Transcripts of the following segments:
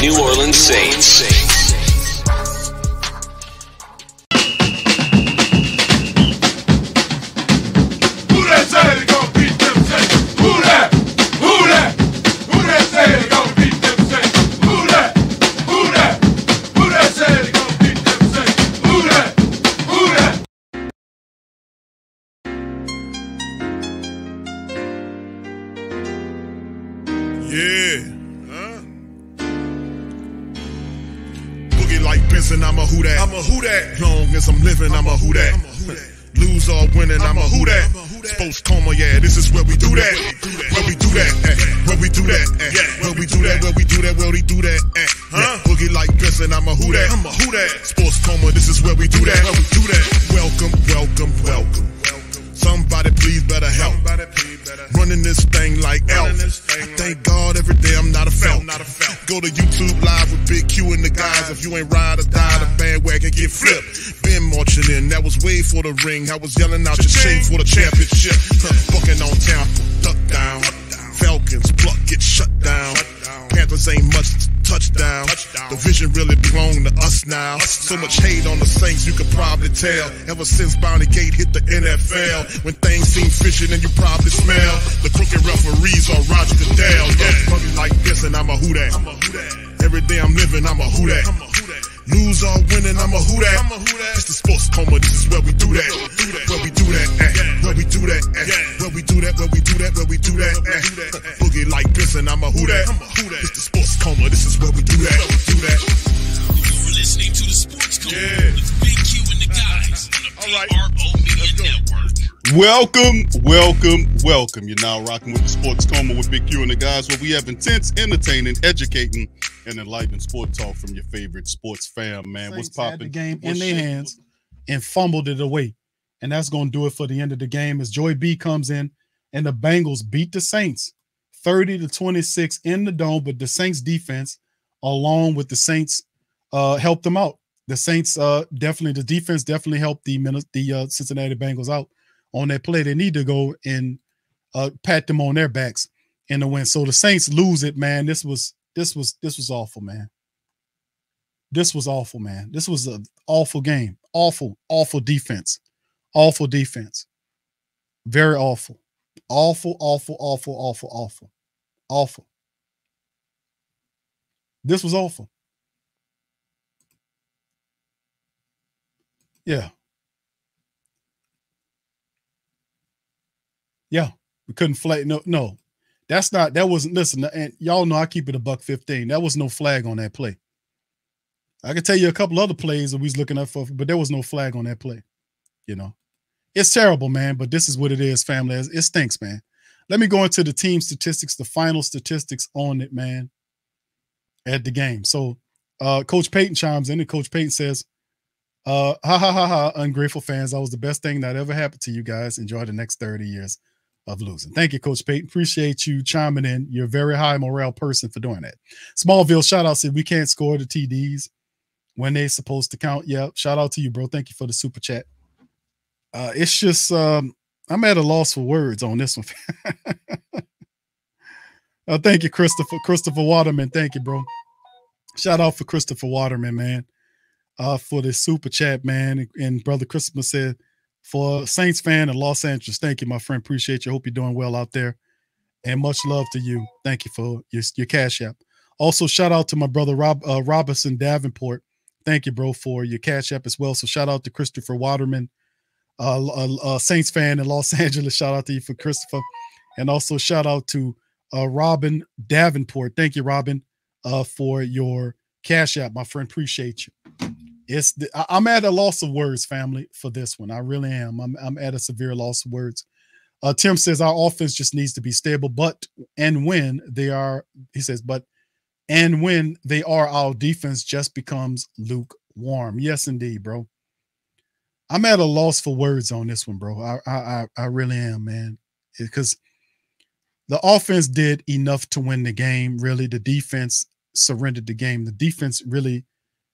New Orleans Saints. Who that say they gonna beat them Saints? Who that? Who that? Who that say they gonna beat them Saints? Who that? Who that? Who that say they gonna beat them Saints? Who that? Who that? Yeah. Boogie like Benson, I'm a who that. I'm a who that. Long as I'm living, I'm a who that. Lose or winning, I'm a who that. Sports coma, yeah, this is where we do that. Where we do that, where we do that, where we do that, where we do that, where we do that. Boogie like Benson, I'm a who that. I'm a who that. Sports coma, this is where we do that. Where we do that. Welcome, welcome, welcome. Somebody please better help. Running this thing like Elf. I thank God every day I'm not a felt. Go to YouTube Live with Big Q and the guys. If you ain't ride or die, the bandwagon get flipped. Been marching in, that was way for the ring. I was yelling out your shame for the championship. Bucking on Tampa, duck down. Falcons, pluck, get shut down. Panthers ain't much touchdown. The vision really belong to us now. So much hate on the Saints, you could probably tell. Ever since Bounty Gate hit the NFL, when things seem fishy, then you probably smell the crooked referees or Roger Goodell. Yeah, fucking like this, and I'm a who that. Every day I'm living, I'm a who that. Lose or winning, I'm a who that. It's the sports coma, this is where we do that. Where we do that, where we do that, where we do that, where we do that, where we do that. Boogie like this, and I'm a who that. It's the sports coma, this is where we do that. You're listening to the Sports Coma with Big Q and the guys on the PRO Media Network. Welcome. You're now rocking with the Sports Coma with Big Q and the guys, where we have intense, entertaining, educating, and enlightening sport talk from your favorite sports fam, man. What's popping? Had the game in their hands and fumbled it away. And that's going to do it for the end of the game as Joy B comes in and the Bengals beat the Saints 30-26 in the dome, but the Saints defense, along with the Saints, helped them out. The Saints the defense definitely helped the Cincinnati Bengals out on that play. They need to go and pat them on their backs in the win. So the Saints lose it, man. This was awful, man. This was awful, man. This was an awful game. Awful defense. Awful defense. Very awful. Awful. This was awful. Yeah. Yeah. We couldn't flag. No. That wasn't, listen, and y'all know I keep it $1.15. That was no flag on that play. I can tell you a couple other plays that we was looking up for, but there was no flag on that play. You know, it's terrible, man, but this is what it is, family. It stinks, man. Let me go into the team statistics, the final statistics on it, man, at the game. So Coach Payton chimes in, and Coach Payton says, ungrateful fans, that was the best thing that ever happened to you guys. Enjoy the next 30 years of losing. Thank you, Coach Payton. Appreciate you chiming in. You're a very high morale person for doing that. Smallville shout out said we can't score the TDs when they're supposed to count. Yeah, shout out to you, bro. Thank you for the super chat. It's just I'm at a loss for words on this one. Thank you, Christopher Waterman. Thank you, bro. Shout out for Christopher Waterman, man, for the super chat, man. And Brother Christopher said, for a Saints fan in Los Angeles, thank you, my friend. Appreciate you. Hope you're doing well out there. And much love to you. Thank you for your Cash App. Also, shout out to my brother Robinson Davenport. Thank you, bro, for your Cash App as well. So shout out to Christopher Waterman, Saints fan in Los Angeles. Shout out to you for Christopher. And also shout out to Robin Davenport. Thank you, Robin, for your Cash App, my friend. Appreciate you. I'm at a loss of words, family, for this one. I really am. I'm at a severe loss of words. Tim says our offense just needs to be stable, when they are, our defense just becomes lukewarm. Yes, indeed, bro. I'm at a loss for words on this one, bro. I really am, man. Because the offense did enough to win the game. Really, the defense surrendered the game. The defense really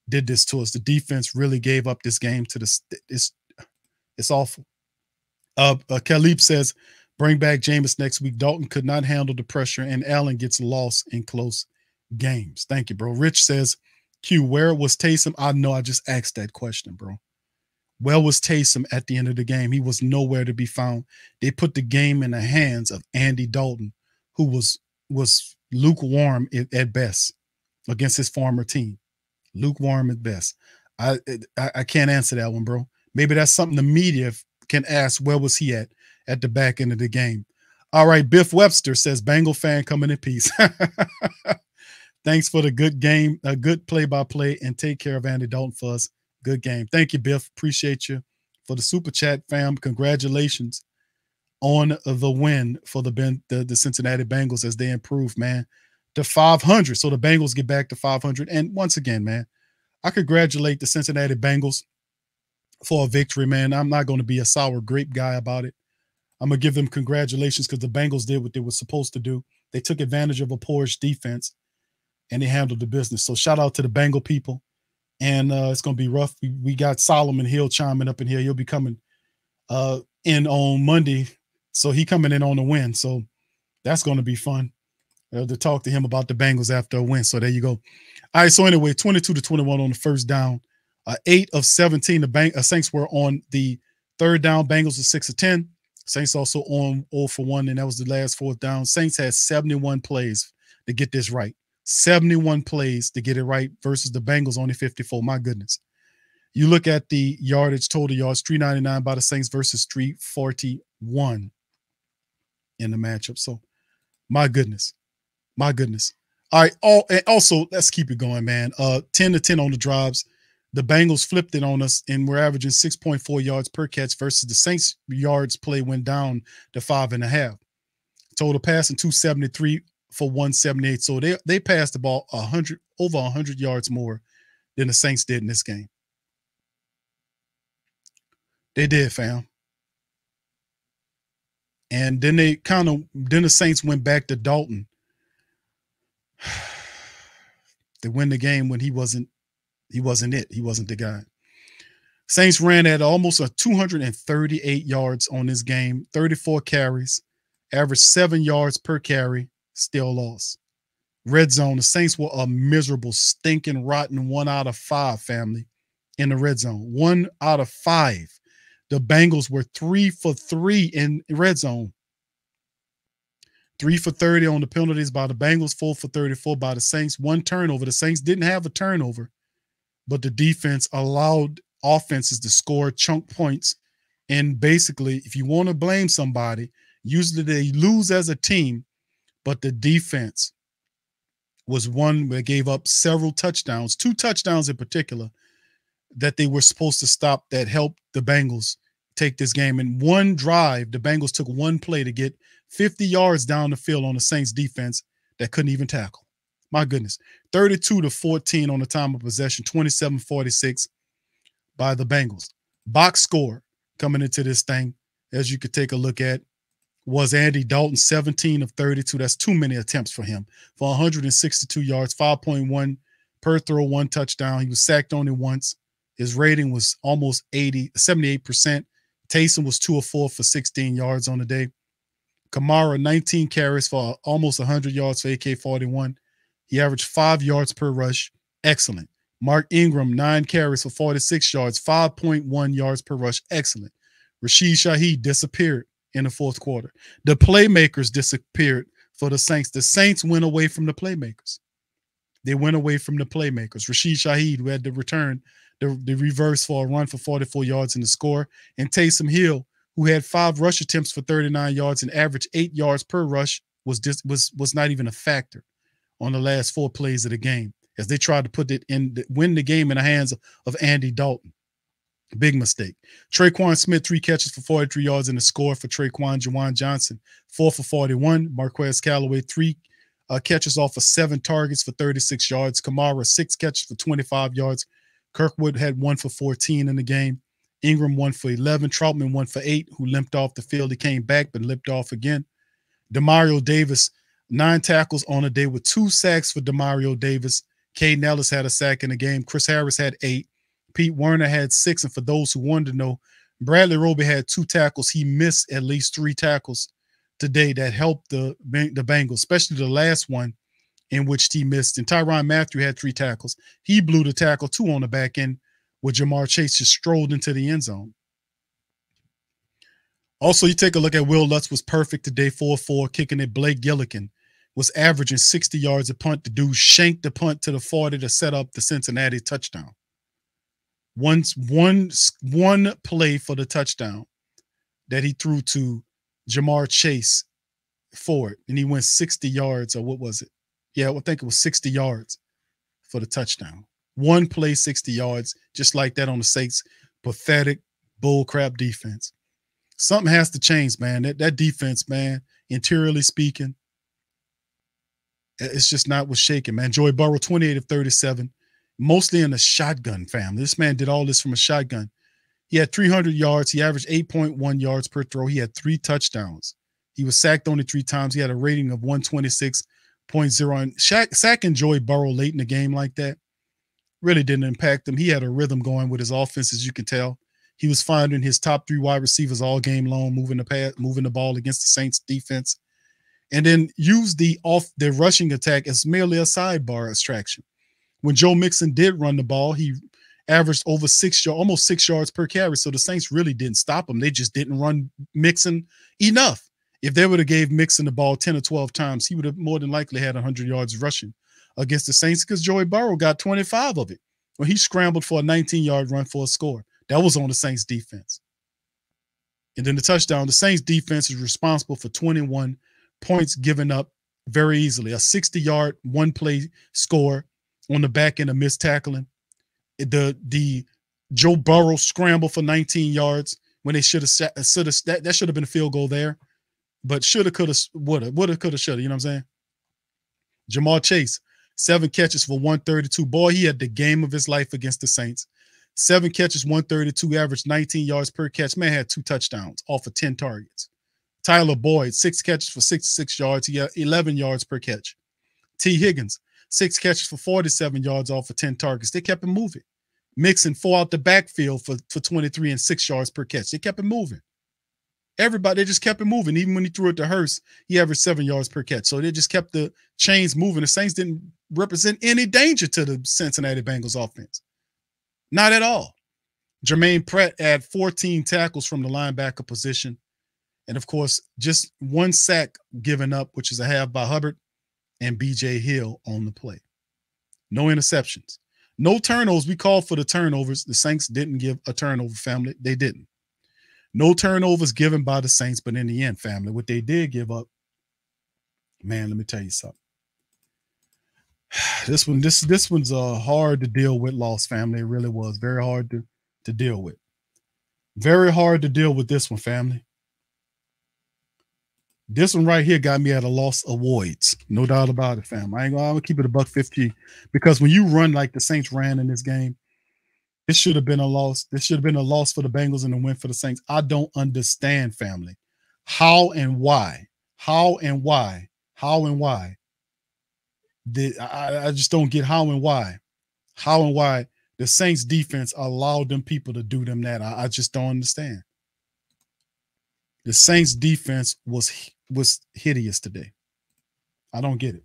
did this to us. The defense really gave up this game to it's awful. Khalib says, bring back Jameis next week. Dalton could not handle the pressure, and Allen gets lost in close games. Thank you, bro. Rich says, Q, where was Taysom? I know I just asked that question, bro. Where was Taysom at the end of the game? He was nowhere to be found. They put the game in the hands of Andy Dalton, who was lukewarm at best against his former team. Lukewarm at best. I can't answer that one, bro. Maybe that's something the media can ask. Where was he at the back end of the game? All right, Biff Webster says, Bengal fan coming in peace. Thanks for the good game, a good play-by-play, and take care of Andy Dalton for us. Good game. Thank you, Biff. Appreciate you for the super chat, fam. Congratulations on the win for the Cincinnati Bengals as they improve, man, to 500. So the Bengals get back to 500. And once again, man, I congratulate the Cincinnati Bengals for a victory, man. I'm not going to be a sour grape guy about it. I'm going to give them congratulations because the Bengals did what they were supposed to do. They took advantage of a poorish defense, and they handled the business. So shout out to the Bengal people. And it's going to be rough. We got Solomon Hill chiming up in here. He'll be coming in on Monday. So he coming in on the win. So that's going to be fun to talk to him about the Bengals after a win. So there you go. All right. So anyway, 22-21 on the first down. 8 of 17. The Saints were on the third down. Bengals were 6 of 10. Saints also on 0 for 1, and that was the last fourth down. Saints had 71 plays to get this right. 71 plays to get it right versus the Bengals only 54. My goodness. You look at the yardage, total yards, 399 by the Saints versus 341 in the matchup. So my goodness. My goodness. All right. And also, let's keep it going, man. 10-10 on the drives. The Bengals flipped it on us, and we're averaging 6.4 yards per catch versus the Saints yards play went down to 5.5. Total passing 273 for 178. So they passed the ball over 100 yards more than the Saints did in this game. They did, fam. And then the Saints went back to Dalton. They win the game when he wasn't it. He wasn't the guy. Saints ran at almost 238 yards on this game, 34 carries, averaged 7 yards per carry, still lost. Red zone, the Saints were a miserable, stinking, rotten 1 out of 5 family in the red zone. 1 out of 5. The Bengals were 3 for 3 in red zone. 3 for 30 on the penalties by the Bengals, 4 for 34 by the Saints. 1 turnover. The Saints didn't have a turnover, but the defense allowed offenses to score chunk points. And basically, if you want to blame somebody, usually they lose as a team, but the defense was one that gave up several touchdowns, 2 touchdowns in particular, that they were supposed to stop that helped the Bengals take this game. In one drive, the Bengals took 1 play to get 50 yards down the field on the Saints defense that couldn't even tackle. My goodness. 32-14 on the time of possession, 27-46 by the Bengals. Box score coming into this thing, as you could take a look at, was Andy Dalton, 17 of 32. That's too many attempts for him. For 162 yards, 5.1 per throw, 1 touchdown. He was sacked only once. His rating was almost 78%. Taysom was 2 of 4 for 16 yards on the day. Kamara, 19 carries for almost 100 yards for AK-41. He averaged 5 yards per rush. Excellent. Mark Ingram, 9 carries for 46 yards, 5.1 yards per rush. Excellent. Rashid Shaheed disappeared in the fourth quarter. The playmakers disappeared for the Saints. The Saints went away from the playmakers. They went away from the playmakers. Rashid Shaheed, who had to return the reverse for a run for 44 yards in the score, and Taysom Hill, who had 5 rush attempts for 39 yards and averaged 8 yards per rush, was not even a factor on the last 4 plays of the game, as they tried to put it win the game in the hands of Andy Dalton. Big mistake. Traquan Smith, 3 catches for 43 yards in the score for Traquan. Jawan Johnson, 4 for 41. Marquez Callaway, 3 catches off of 7 targets for 36 yards. Kamara, 6 catches for 25 yards. Kirkwood had 1 for 14 in the game. Ingram 1 for 11. Troutman 1 for 8, who limped off the field. He came back, but limped off again. Demario Davis, 9 tackles on a day with 2 sacks for Demario Davis. Caden Ellis had a sack in the game. Chris Harris had 8. Pete Werner had 6. And for those who wanted to know, Bradley Roby had 2 tackles. He missed at least 3 tackles today that helped the Bengals, especially the last one in which he missed. And Tyrann Mathieu had 3 tackles. He blew the tackle, 2 on the back end, where Jamar Chase just strolled into the end zone. Also, you take a look at Will Lutz was perfect today, 4-4, kicking it. Blake Gillikin was averaging 60 yards a punt. The dude shanked the punt to the 40 to set up the Cincinnati touchdown. One play for the touchdown that he threw to Jamar Chase for it, and he went 60 yards, or what was it? Yeah, I think it was 60 yards for the touchdown. One play, 60 yards, just like that on the Saints' pathetic bullcrap defense. Something has to change, man. That defense, man, interiorly speaking, it's just not what's shaking, man. Joey Burrow, 28 of 37, mostly in a shotgun, family. This man did all this from a shotgun. He had 300 yards. He averaged 8.1 yards per throw. He had 3 touchdowns. He was sacked only 3 times. He had a rating of 126.0. And sacking Joey Burrow late in the game like that really didn't impact him. He had a rhythm going with his offense, as you can tell. He was finding his top 3 wide receivers all game long, moving the ball against the Saints defense, and then used the rushing attack as merely a sidebar distraction. When Joe Mixon did run the ball, he averaged over almost 6 yards per carry. So the Saints really didn't stop him. They just didn't run Mixon enough. If they would have gave Mixon the ball 10 or 12 times, he would have more than likely had 100 yards rushing against the Saints, because Joey Burrow got 25 of it. Well, he scrambled for a 19-yard run for a score. That was on the Saints defense. And then the touchdown, the Saints defense is responsible for 21 points given up very easily. A 60-yard one-play score on the back end of missed tackling. The Joe Burrow scramble for 19 yards when they should have that should have been a field goal there. But shoulda, coulda, woulda, coulda, shoulda. You know what I'm saying? Jamar Chase, 7 catches for 132. Boy, he had the game of his life against the Saints. 7 catches, 132, averaged 19 yards per catch. Man had 2 touchdowns off of 10 targets. Tyler Boyd, 6 catches for 66 yards. He had 11 yards per catch. T. Higgins, 6 catches for 47 yards off of 10 targets. They kept him moving. Mixon 4 out the backfield for 23 and 6 yards per catch. They kept him moving. Everybody, they just kept it moving. Even when he threw it to Hurst, he averaged 7 yards per catch. So they just kept the chains moving. The Saints didn't represent any danger to the Cincinnati Bengals offense. Not at all. Jermaine Pratt had 14 tackles from the linebacker position. And, of course, just 1 sack given up, which is a half by Hubbard and B.J. Hill on the play. No interceptions. No turnovers. We called for the turnovers. The Saints didn't give a turnover, family. They didn't. No turnovers given by the Saints, but in the end, family, what they did give up, man, let me tell you something. This one's hard to deal with loss, family. It really was very hard to deal with. Very hard to deal with this one, family. This one right here got me at a loss of voids. No doubt about it, fam. I'm gonna keep it $150, because when you run like the Saints ran in this game, this should have been a loss. This should have been a loss for the Bengals and a win for the Saints. I don't understand, family. How and why? I just don't get how and why. How and why the Saints defense allowed them people to do them that. I just don't understand. The Saints defense was hideous today. I don't get it.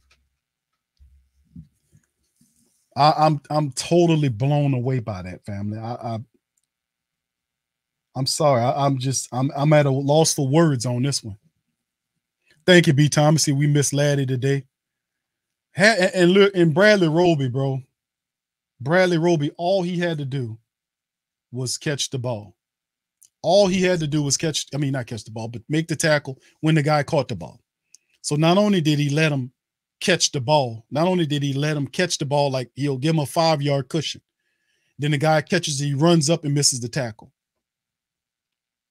I'm totally blown away by that, family. I'm sorry. I'm at a loss for words on this one. Thank you, B. Thomas. We missed Laddie today. And look, and Bradley Roby, bro. Bradley Roby, all he had to do was catch the ball. All he had to do was not catch the ball, but make the tackle when the guy caught the ball. So not only did he let him catch the ball, like he'll give him a 5-yard cushion. Then the guy catches it, he runs up and misses the tackle.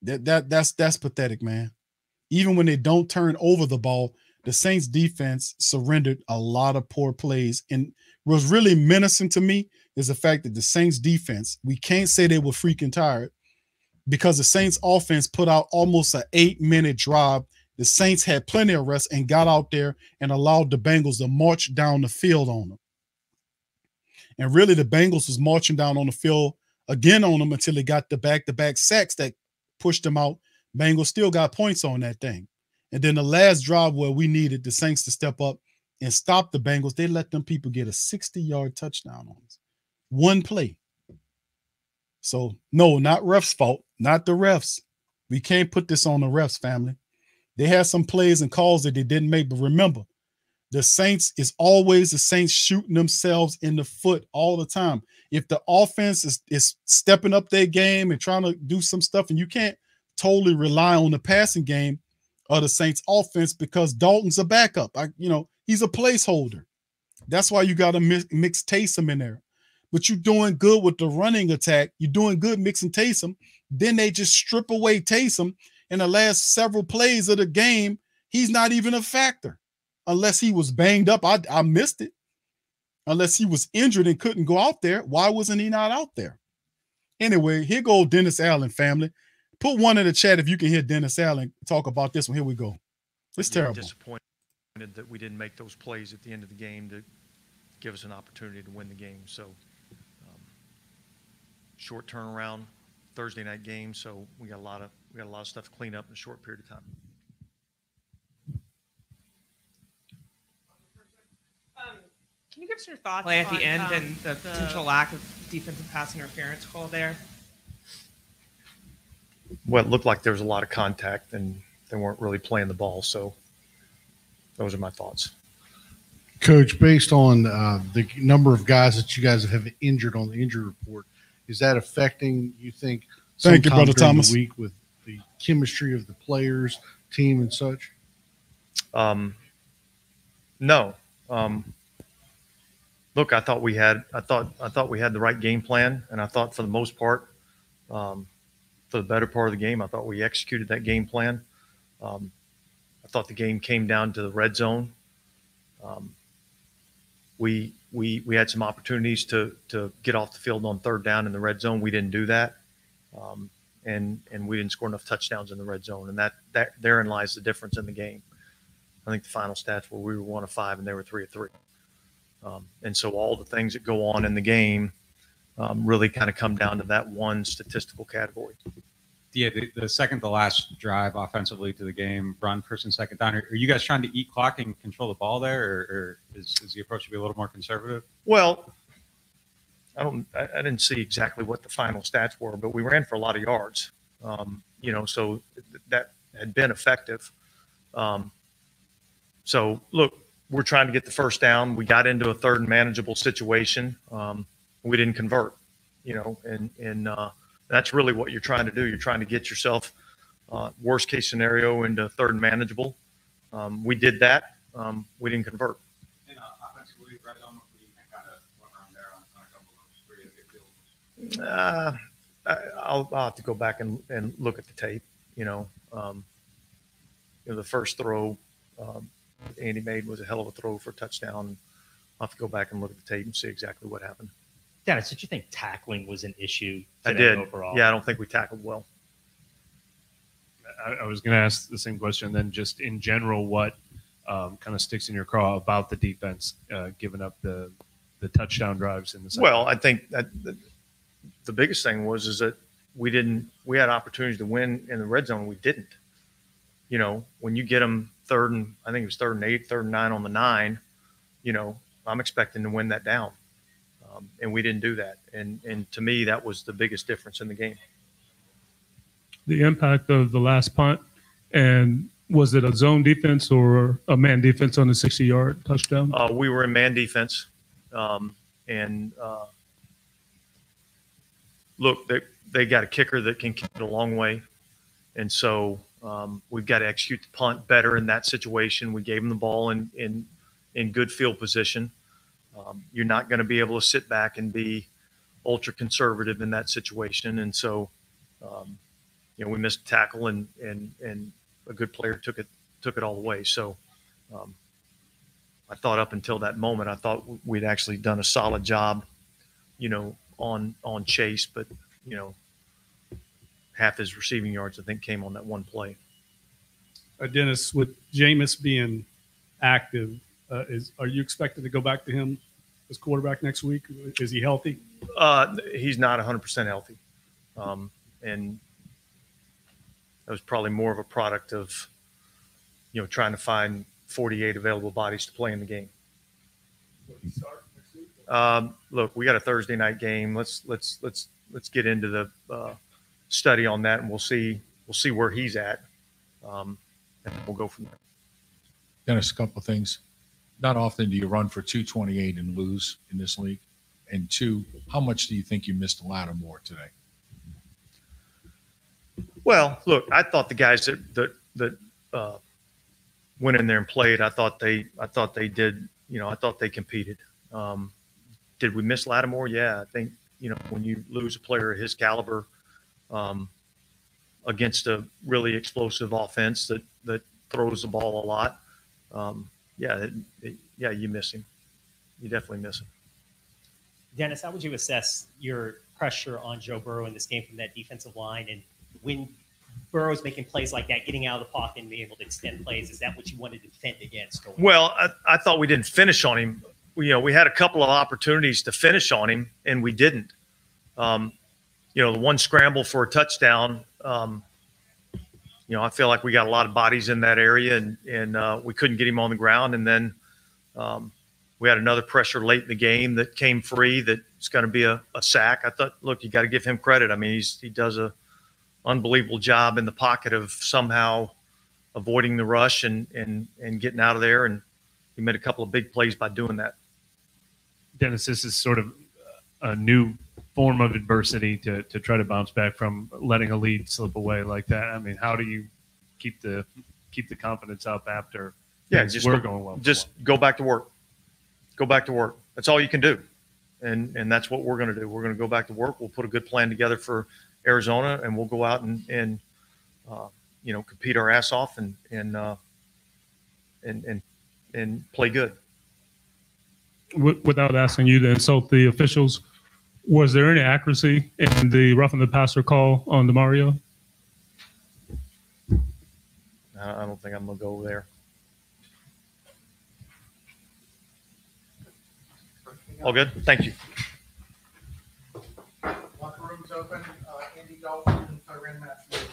That's pathetic, man. Even when they don't turn over the ball, the Saints defense surrendered a lot of poor plays. And what's really menacing to me is the fact that the Saints defense, we can't say they were freaking tired, because the Saints offense put out almost an 8-minute drive. The Saints had plenty of rest and got out there and allowed the Bengals to march down the field on them. And really, the Bengals was marching down on the field again on them until they got the back-to-back sacks that pushed them out. Bengals still got points on that thing. And then the last drive where we needed the Saints to step up and stopped the Bengals, they let them people get a 60-yard touchdown on us. One play. So, no, not refs' fault, not the refs. We can't put this on the refs, family. They had some plays and calls that they didn't make, but remember, the Saints is always the Saints shooting themselves in the foot all the time. If the offense is stepping up their game and trying to do some stuff, and you can't totally rely on the passing game of the Saints offense because Dalton's a backup. He's a placeholder. That's why you got to mix Taysom in there. But you're doing good with the running attack. You're doing good mixing Taysom. Then they just strip away Taysom. In the last several plays of the game, he's not even a factor. Unless he was banged up, I missed it. Unless he was injured and couldn't go out there, why wasn't he not out there? Anyway, here go Dennis Allen, family. Put one in the chat if you can hear Dennis Allen talk about this one. Here we go. It's terrible. Disappointed that we didn't make those plays at the end of the game to give us an opportunity to win the game. So short turnaround, Thursday night game. So we got a lot of stuff to clean up in a short period of time. Can you give us your thoughts play at the end and the potential lack of defensive pass interference call there? Well, it looked like there was a lot of contact and they weren't really playing the ball. So those are my thoughts. Coach, based on the number of guys that you guys have injured on the injury report, is that affecting, you think, thank you, Brother Thomas, the week with the chemistry of the players, team, and such? No. Look, I thought we had the right game plan, and I thought for the most part, for the better part of the game, I thought we executed that game plan. I thought the game came down to the red zone. We had some opportunities to get off the field on third down in the red zone. We didn't do that, and we didn't score enough touchdowns in the red zone, and that therein lies the difference in the game. I think the final stats were we were 1 of 5 and they were 3 of 3. And so all the things that go on in the game really kind of come down to that one statistical category. Yeah, the second to last drive offensively to the game, run first and second down. Are you guys trying to eat clock and control the ball there, or is the approach to be a little more conservative? Well, I didn't see exactly what the final stats were, but we ran for a lot of yards. So that had been effective. So look, we're trying to get the first down. We got into a third and manageable situation. We didn't convert, and that's really what you're trying to do. You're trying to get yourself worst case scenario into third and manageable. We did that. We didn't convert. Offensively, right on, what do you think kind of went around there on a couple of those 3 good fields? I'll have to go back and look at the tape. The first throw Andy made was a hell of a throw for a touchdown. I'll have to go back and look at the tape and see exactly what happened. Dennis, did you think tackling was an issue I did. overall? Yeah, I don't think we tackled well. I was going to ask the same question then, just in general, what kind of sticks in your craw about the defense giving up the touchdown drives in the second? Well, I think that the biggest thing is that we had opportunities to win in the red zone. We didn't. When you get them third and 8, third and 9 on the 9, I'm expecting to win that down. And we didn't do that. And to me, that was the biggest difference in the game. The impact of the last punt, and was it a zone defense or a man defense on the 60-yard touchdown? We were in man defense. Look, they got a kicker that can kick it a long way. And so we've got to execute the punt better in that situation. We gave them the ball in good field position. You're not going to be able to sit back and be ultra conservative in that situation. And so, we missed a tackle and a good player took it all the way. So I thought up until that moment, I thought we'd actually done a solid job, on Chase, but, half his receiving yards, I think, came on that one play. Dennis, with Jameis being active, are you expected to go back to him as quarterback next week? Is he healthy? He's not 100% healthy. And that was probably more of a product of, trying to find 48 available bodies to play in the game. Look, we got a Thursday night game. Let's get into the study on that, and we'll see where he's at, and we'll go from there. Dennis, a couple of things. Not often do you run for 228 and lose in this league. And two, how much do you think you missed Lattimore today? Well, look, I thought the guys that went in there and played, I thought they did. I thought they competed. Did we miss Lattimore? Yeah, I think when you lose a player of his caliber against a really explosive offense that throws the ball a lot, you miss him. You definitely miss him. Dennis, how would you assess your pressure on Joe Burrow in this game from that defensive line? And when Burrow's making plays like that, getting out of the pocket and being able to extend plays, is that what you wanted to defend against? Well, I thought we didn't finish on him. We had a couple of opportunities to finish on him, and we didn't. The one scramble for a touchdown, I feel like we got a lot of bodies in that area, and we couldn't get him on the ground. And then we had another pressure late in the game that came free that's going to be a sack. I thought, look, you got to give him credit. I mean, he does a unbelievable job in the pocket of somehow avoiding the rush and getting out of there. And he made a couple of big plays by doing that. Dennis, this is sort of a new form of adversity to try to bounce back from, letting a lead slip away like that. I mean, how do you keep the confidence up after things were going well? Just go back to work. Go back to work. That's all you can do. And that's what we're going to do. We're going to go back to work. We'll put a good plan together for Arizona, and we'll go out and compete our ass off and play good. Without asking you to insult the officials, was there any accuracy in the roughing the passer call on DeMario? I don't think I'm going to go there. All good? Thank you. Locker room's open. Andy Dalton and Tyrann Mathieu.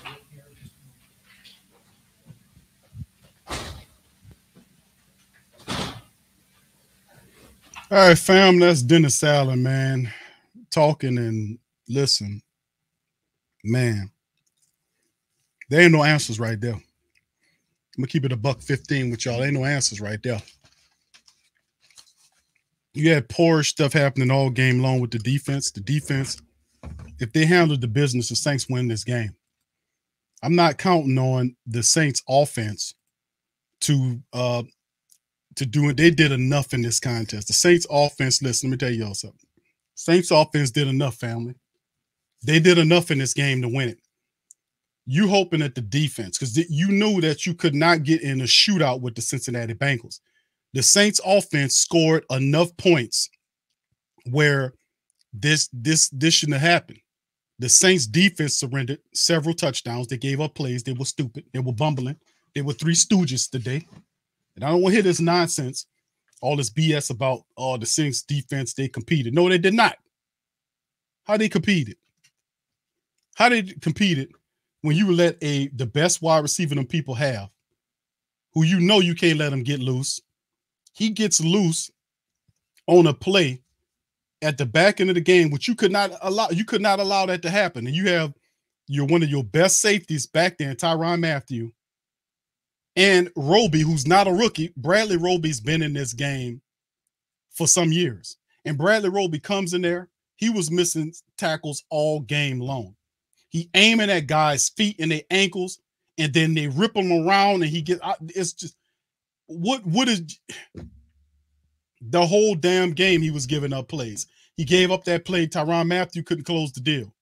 All right, fam, that's Dennis Allen, man. Talking and listen. Man, there ain't no answers right there. I'm going to keep it $115 with y'all. Ain't no answers right there. You had poor stuff happening all game long with the defense. The defense, if they handled the business, the Saints win this game. I'm not counting on the Saints offense to do it. They did enough in this contest. The Saints offense, listen, let me tell y'all something. Saints offense did enough, family. They did enough in this game to win it. You hoping at the defense, because you knew that you could not get in a shootout with the Cincinnati Bengals. The Saints offense scored enough points where this shouldn't have happened. The Saints defense surrendered several touchdowns. They gave up plays. They were stupid. They were bumbling. They were three stooges today. And I don't want to hear this nonsense, all this BS about the Saints defense, they competed. No, they did not. How they competed? How they competed when you let the best wide receiver them people have, who you know you can't let him get loose. He gets loose on a play at the back end of the game, which you could not allow that to happen. And you have one of your best safeties back there, Tyrann Mathieu, and Roby, who's not a rookie. Bradley Roby's been in this game for some years. And Bradley Roby comes in there. He was missing tackles all game long. He aiming at guys' feet and their ankles, and then they rip him around, and he gets. It's just what is the whole damn game? He was giving up plays. He gave up that play. Tyrann Mathieu couldn't close the deal,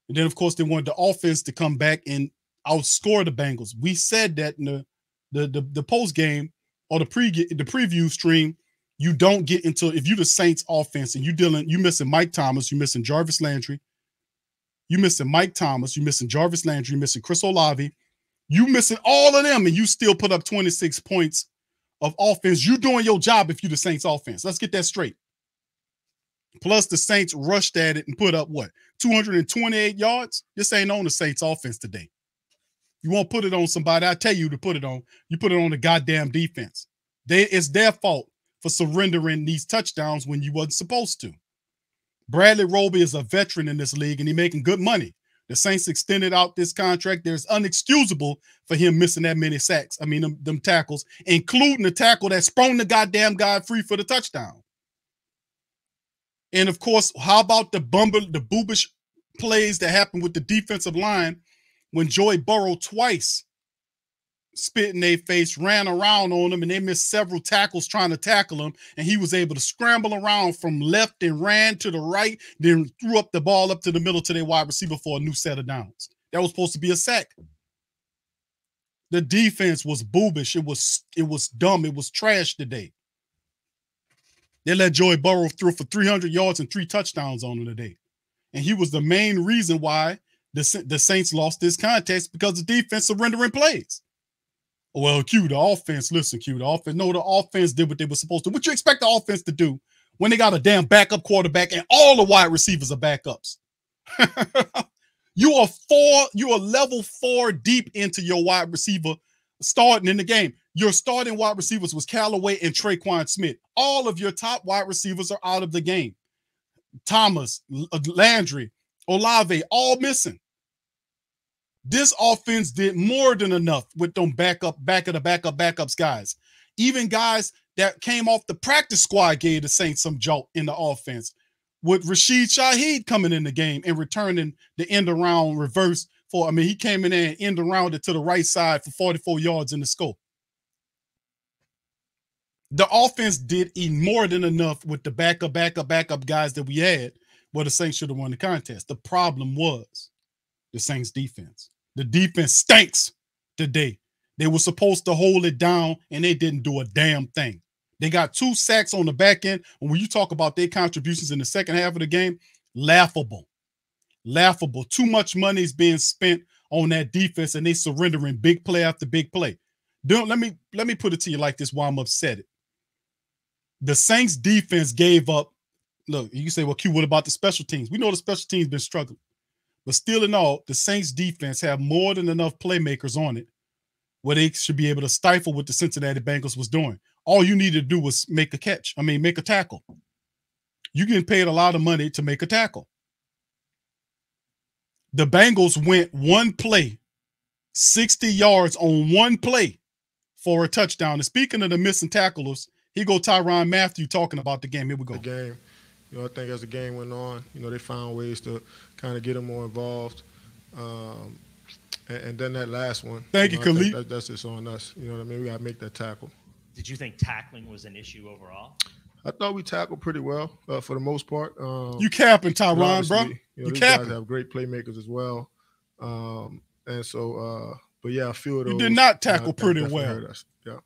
and then of course they wanted the offense to come back and outscore the Bengals. We said that in the post game or the preview stream. You don't get into, if you're the Saints offense and you missing Mike Thomas, you missing Jarvis Landry, you missing Mike Thomas, you missing Jarvis Landry, you missing Chris Olave, you missing all of them, and you still put up 26 points of offense. You doing your job if you're the Saints offense. Let's get that straight. Plus the Saints rushed at it and put up what? 228 yards? This ain't on the Saints offense today. You won't put it on somebody. I tell you to put it on. You put it on the goddamn defense. It's their fault for surrendering these touchdowns when you wasn't supposed to. Bradley Roby is a veteran in this league, and he's making good money. The Saints extended out this contract. There's unexcusable for him missing that many sacks. I mean, them tackles, including the tackle that sprung the goddamn guy free for the touchdown. And, of course, how about the boobish plays that happened with the defensive line when Joey Burrow twice spit in their face, ran around on them, and they missed several tackles trying to tackle him, and he was able to scramble around from left and ran to the right, then threw up the ball up to the middle to their wide receiver for a new set of downs. That was supposed to be a sack. The defense was boobish. It was dumb. It was trash today. They let Joey Burrow throw for 300 yards and 3 touchdowns on him today. And he was the main reason why the Saints lost this contest, because the defense surrendering plays. Well, Q, the offense, listen, Q, the offense. No, the offense did what they were supposed to. What you expect the offense to do when they got a damn backup quarterback and all the wide receivers are backups? You are level 4 deep into your wide receiver starting in the game. Your starting wide receivers was Callaway and Traquan Smith. All of your top wide receivers are out of the game. Thomas, Landry, Olave, all missing. This offense did more than enough with them backups guys. Even guys that came off the practice squad gave the Saints some jolt in the offense. With Rashid Shaheed coming in the game and returning the end around reverse for, he came in there and end around it to the right side for 44 yards in the scope. The offense did more than enough with the backup guys that we had, where the Saints should have won the contest. The problem was the Saints defense. The defense stinks today. They were supposed to hold it down, and they didn't do a damn thing. They got 2 sacks on the back end. And when you talk about their contributions in the second half of the game, laughable. Laughable. Too much money is being spent on that defense, and they surrendering big play after big play. Let me put it to you like this while I'm upset. The Saints defense gave up. Look, you can say, well, Q, what about the special teams? We know the special teams been struggling. But still in all, the Saints defense have more than enough playmakers on it where they should be able to stifle what the Cincinnati Bengals was doing. All you need to do was make a tackle. You're getting paid a lot of money to make a tackle. The Bengals went one play, 60 yards on one play for a touchdown. And speaking of the missing tacklers, here go Tyrann Mathieu talking about the game. Here we go. The game. I think as the game went on, they found ways to kind of get them more involved. And then that last one. Thank you, Khalid. That's just on us. You know what I mean? We got to make that tackle. Did you think tackling was an issue overall? I thought we tackled pretty well for the most part. You capping, Tyrann, bro. You these capping. guys have great playmakers as well. And so, but yeah, a few of those. You did not tackle pretty well. Hurt us. Yeah.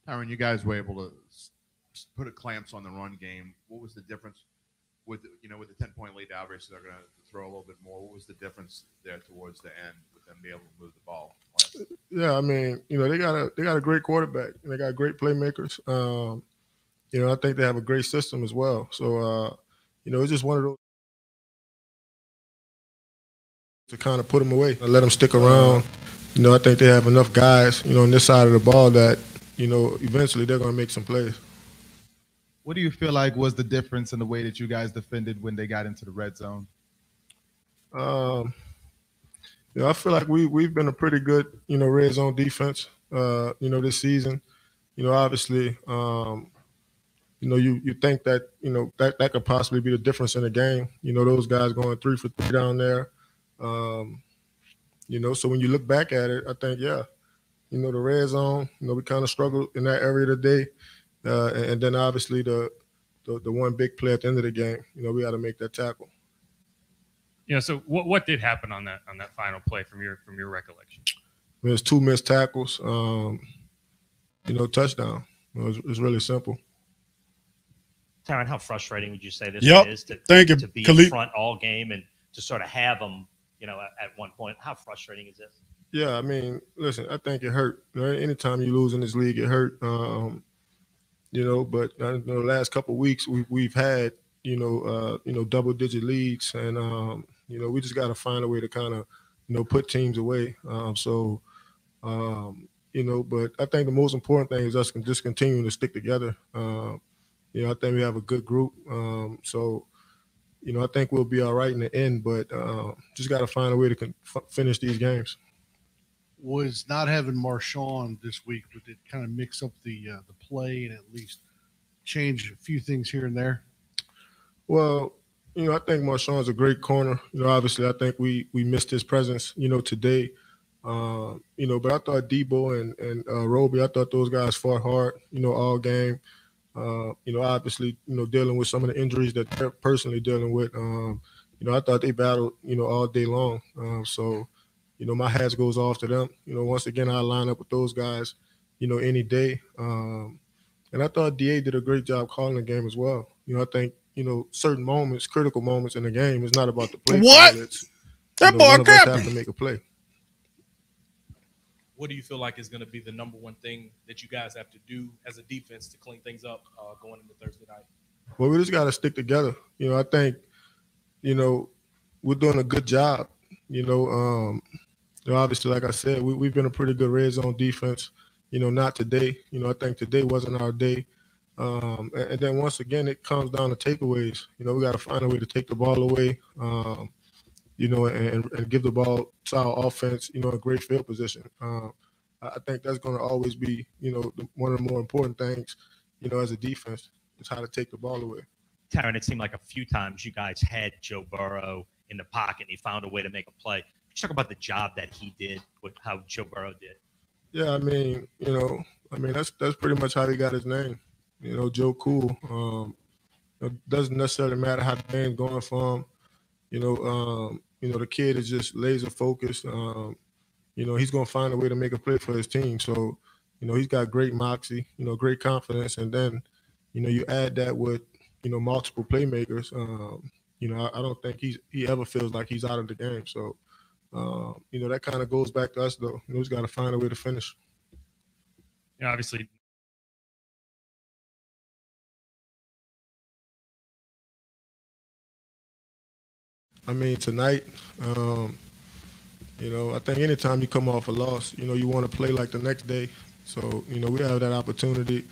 Tyrann, you guys were able to put a clamps on the run game. What was the difference with the 10-point lead? Obviously, they're going to throw a little bit more. What was the difference there towards the end with them being able to move the ball? Yeah, they got a great quarterback. And they got great playmakers. I think they have a great system as well. So, it's just one of those to kind of put them away, let them stick around. I think they have enough guys, on this side of the ball that eventually they're going to make some plays. What do you feel like was the difference in the way that you guys defended when they got into the red zone? I feel like we've been a pretty good, red zone defense, this season. Obviously, you think that, that could possibly be the difference in the game. Those guys going 3 for 3 down there. So when you look back at it, I think, yeah, the red zone, we kind of struggled in that area today. And then obviously the one big play at the end of the game, we got to make that tackle. Yeah. So what did happen on that final play from your recollection? There's 2 missed tackles, touchdown. It's really simple. Tyrann, how frustrating would you say this is to be in front all game and to sort of have them, at one point? How frustrating is this? Yeah, listen, I think it hurt. Anytime you lose in this league, it hurt. But the last couple of weeks we've had, double-digit leads, and we just got to find a way to kind of put teams away. But I think the most important thing is us just continuing to stick together. I think we have a good group. I think we'll be all right in the end, but just got to find a way to finish these games. Was not having Marshawn this week, but it kind of mix up the play and at least change a few things here and there? Well, I think Marshawn's a great corner. Obviously, I think we missed his presence, today. But I thought Debo and Roby, I thought those guys fought hard, all game. Obviously, dealing with some of the injuries that they're personally dealing with. I thought they battled, all day long. My hats goes off to them. Once again, I line up with those guys, any day. And I thought DA did a great job calling the game as well. I think, certain moments, critical moments in the game, it's not about the play. What? That boy capping. Have to make a play. What do you feel like is going to be the number one thing that you guys have to do as a defense to clean things up going into Thursday night? Well, we just got to stick together. I think, we're doing a good job. Obviously, like I said, we've been a pretty good red zone defense. Not today. I think today wasn't our day. And then once again, it comes down to takeaways. We got to find a way to take the ball away, and give the ball to our offense, a great field position. I think that's going to always be, one of the more important things, as a defense, is how to take the ball away. Tyrann, it seemed like a few times you guys had Joe Burrow in the pocket and he found a way to make a play. Could you talk about the job that he did with how Joe Burrow did? Yeah, that's pretty much how he got his name. Joe Cool. It doesn't necessarily matter how the game's going for him. The kid is just laser focused. He's going to find a way to make a play for his team. So, he's got great moxie, great confidence. And then, you add that with, multiple playmakers. I don't think he ever feels like he's out of the game. So, that kind of goes back to us, though. He's got to find a way to finish. Yeah, obviously. Tonight, I think anytime you come off a loss, you want to play like the next day. So, we have that opportunity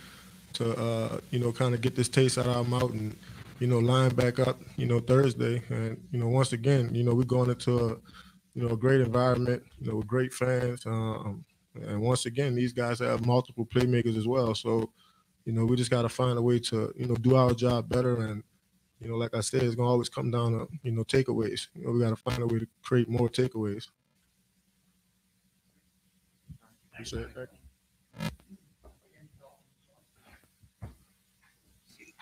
to, kind of get this taste out of our mouth and, line back up, Thursday. And, once again, we're going into a great environment, with great fans. And once again, these guys have multiple playmakers as well. So, we just got to find a way to, do our job better. And, like I said, it's going to always come down to, takeaways. We got to find a way to create more takeaways. Appreciate it.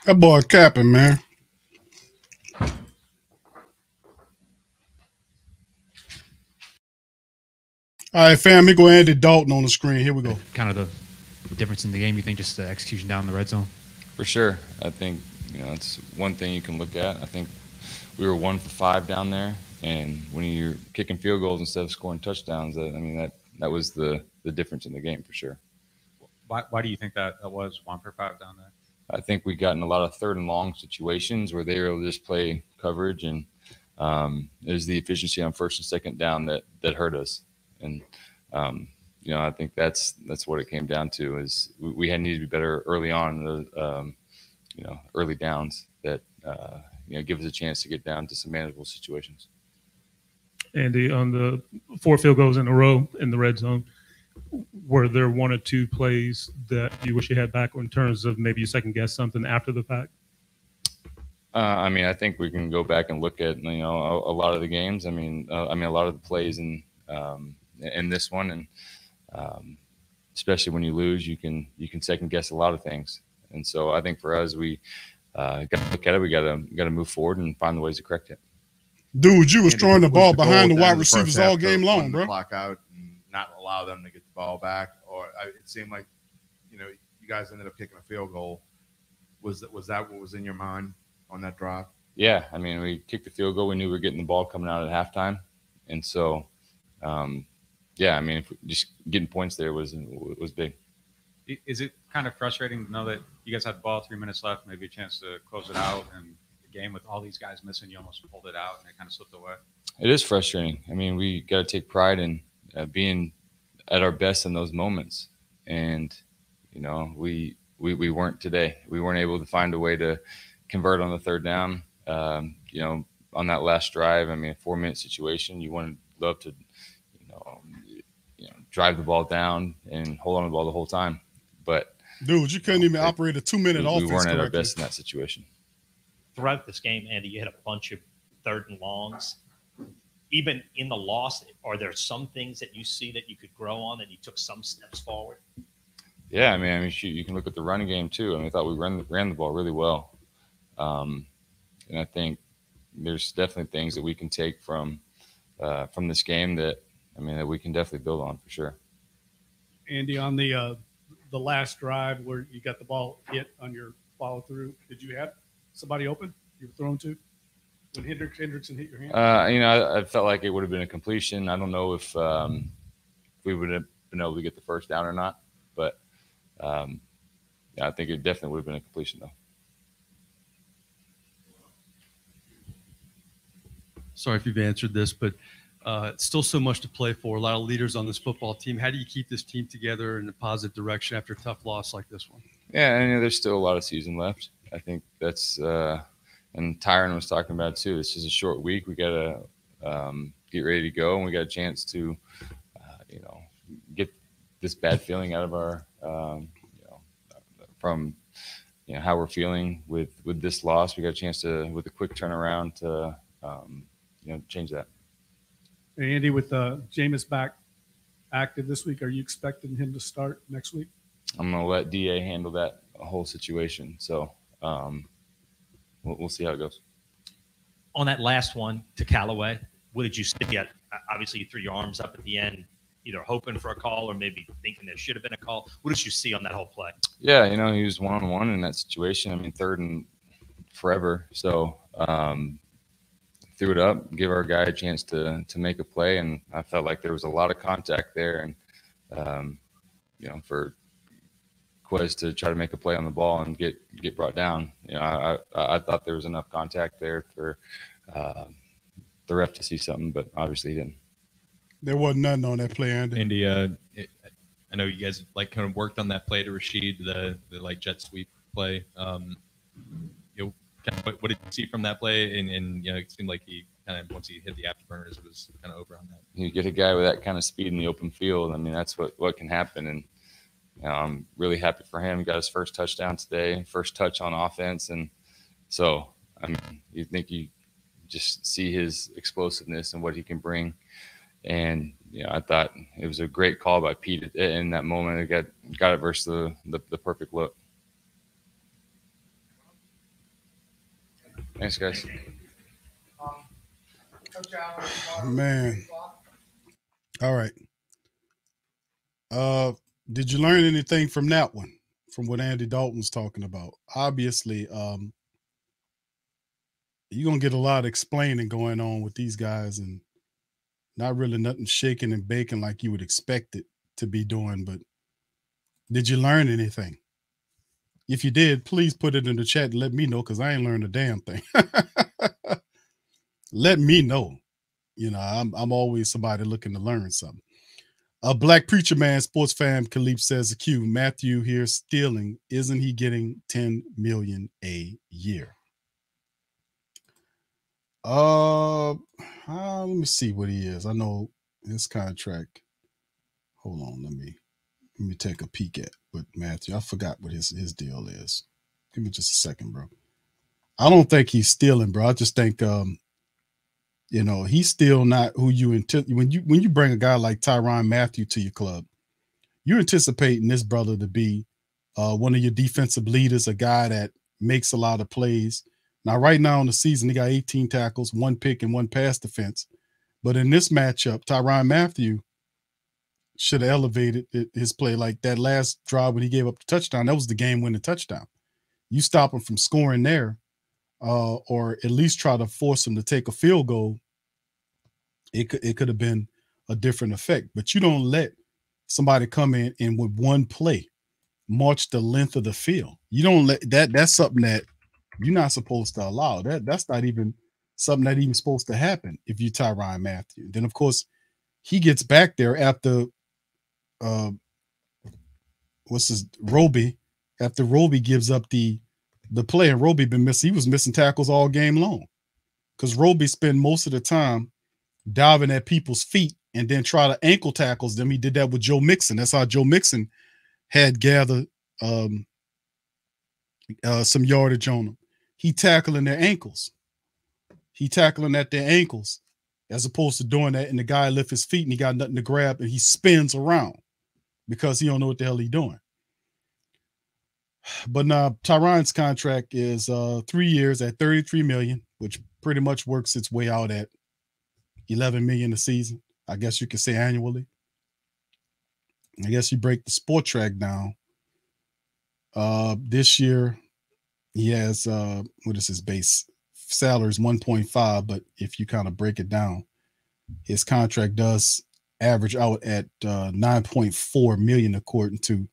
That boy capping, man. All right, fam, we go Andy Dalton on the screen. Here we go. Kind of the difference in the game, you think, just the execution down in the red zone? For sure. I think, it's one thing you can look at. I think we were 1 for 5 down there, and when you're kicking field goals instead of scoring touchdowns, that was the difference in the game for sure. Why do you think that was 1 for 5 down there? I think we got in a lot of 3rd and long situations where they were able to just play coverage, and it was the efficiency on 1st and 2nd down that hurt us. And I think that's what it came down to is we had needed to be better early on, the early downs that give us a chance to get down to some manageable situations. Andy, on the 4 field goals in a row in the red zone, were there 1 or 2 plays that you wish you had back in terms of maybe you second guess something after the fact? I think we can go back and look at a lot of the games. a lot of the plays in this one, and especially when you lose, you can second guess a lot of things. And so I think for us, we got to look at it. We got to move forward and find the ways to correct it. Dude, you was throwing the ball behind the wide receivers all game long, bro. Clock out and not allow them to get the ball back. It seemed like, you guys ended up kicking a field goal. Was that what was in your mind on that drive? Yeah, we kicked the field goal. We knew we were getting the ball coming out at halftime, and so, just getting points there was big. Is it kind of frustrating to know that you guys had the ball 3 minutes left, maybe a chance to close it out, and the game with all these guys missing? You almost pulled it out and it kind of slipped away. It is frustrating. I mean, we got to take pride in being at our best in those moments, and you know, we weren't today. We weren't able to find a way to convert on the third down. You know, on that last drive, I mean, a 4-minute situation, you would love to, you know, drive the ball down and hold on to the ball the whole time. But dude, you couldn't even operate a 2-minute offense. We weren't at our best in that situation. Throughout this game, Andy, you had a bunch of third and longs. Even in the loss, are there some things that you see that you could grow on and you took some steps forward? Yeah, I mean, shoot, you can look at the running game too. I mean, I thought we ran the ball really well. And I think there's definitely things that we can take from this game that we can definitely build on for sure. Andy, on the last drive where you got the ball hit on your follow through, did you have somebody open you were thrown to when Hendrickson hit your hand? You know, I felt like it would have been a completion. I don't know if we would have been able to get the first down or not, but yeah, I think it definitely would have been a completion though. Sorry if you've answered this, but still so much to play for. A lot of leaders on this football team. How do you keep this team together in a positive direction after a tough loss like this one? Yeah, and there's still a lot of season left. I think that's and Tyrann was talking about it too. This is a short week. We got to get ready to go, and we got a chance to, you know, get this bad feeling out of our, you know, from, you know, how we're feeling with this loss. We got a chance to, with a quick turnaround, to, you know, change that. Hey, Andy, with Jameis back active this week, are you expecting him to start next week? I'm going to let DA handle that whole situation. So we'll see how it goes. On that last one to Callaway, what did you see? Obviously, you threw your arms up at the end, either hoping for a call or maybe thinking there should have been a call. What did you see on that whole play? Yeah, you know, he was one-on-one in that situation. I mean, third and forever. So threw it up, give our guy a chance to make a play, and I felt like there was a lot of contact there, and you know, for Quez to try to make a play on the ball and get brought down, you know, I thought there was enough contact there for the ref to see something, but obviously he didn't. There wasn't nothing on that play, Andy. Andy, I know you guys like kind of worked on that play to Rashid, the like jet sweep play. You know, kind of what did you see from that play? And you know, it seemed like he kind of, once he hit the afterburners, it was kind of over on that. You get a guy with that kind of speed in the open field. I mean, that's what can happen. And you know, I'm really happy for him. He got his first touchdown today, first touch on offense. And so, I mean, you think you just see his explosiveness and what he can bring. And, you know, I thought it was a great call by Pete in that moment. It got it versus the perfect look. Thanks, guys. Man. All right. Did you learn anything from that one, from what Andy Dalton was talking about? Obviously, you're going to get a lot of explaining going on with these guys, and not really nothing shaking and baking like you would expect it to be doing. But did you learn anything? If you did, please put it in the chat and let me know, because I ain't learned a damn thing. Let me know. You know, I'm always somebody looking to learn something. A Black Preacher Man, sports fan Khalif says, Q, Mathieu here stealing. Isn't he getting $10 million a year? Let me see what he is. I know his contract. Hold on, let me take a peek at what Mathieu. I forgot what his deal is. Give me just a second, bro. I don't think he's stealing, bro. I just think you know, he's still not who you when you bring a guy like Tyrann Mathieu to your club, you're anticipating this brother to be one of your defensive leaders, a guy that makes a lot of plays. Now, right now in the season, he got 18 tackles, 1 pick, and 1 pass defense. But in this matchup, Tyrann Mathieu should have elevated his play. Like that last drive when he gave up the touchdown, that was the game-winning touchdown. You stop him from scoring there, or at least try to force him to take a field goal, it could have been a different effect. But you don't let somebody come in and with one play march the length of the field. You don't let that's something that You're not supposed to allow that. That's not even something that even supposed to happen if you Tyrann Mathieu. Then of course he gets back there after Roby, after Roby gives up the play, and Roby he was missing tackles all game long because Roby spent most of the time diving at people's feet and then try to ankle tackles them. He did that with Joe Mixon. That's how Joe Mixon had gathered some yardage on them. He tackling their ankles. He tackling at their ankles as opposed to doing that and the guy lift his feet and he got nothing to grab and he spins around because he don't know what the hell he doing. But now Tyrann's contract is 3 years at $33 million, which pretty much works its way out at $11 million a season. I guess you could say annually. I guess you break the sport track down. This year he has what is his base salary is 1.5, but if you kind of break it down, his contract does average out at 9.4 million according to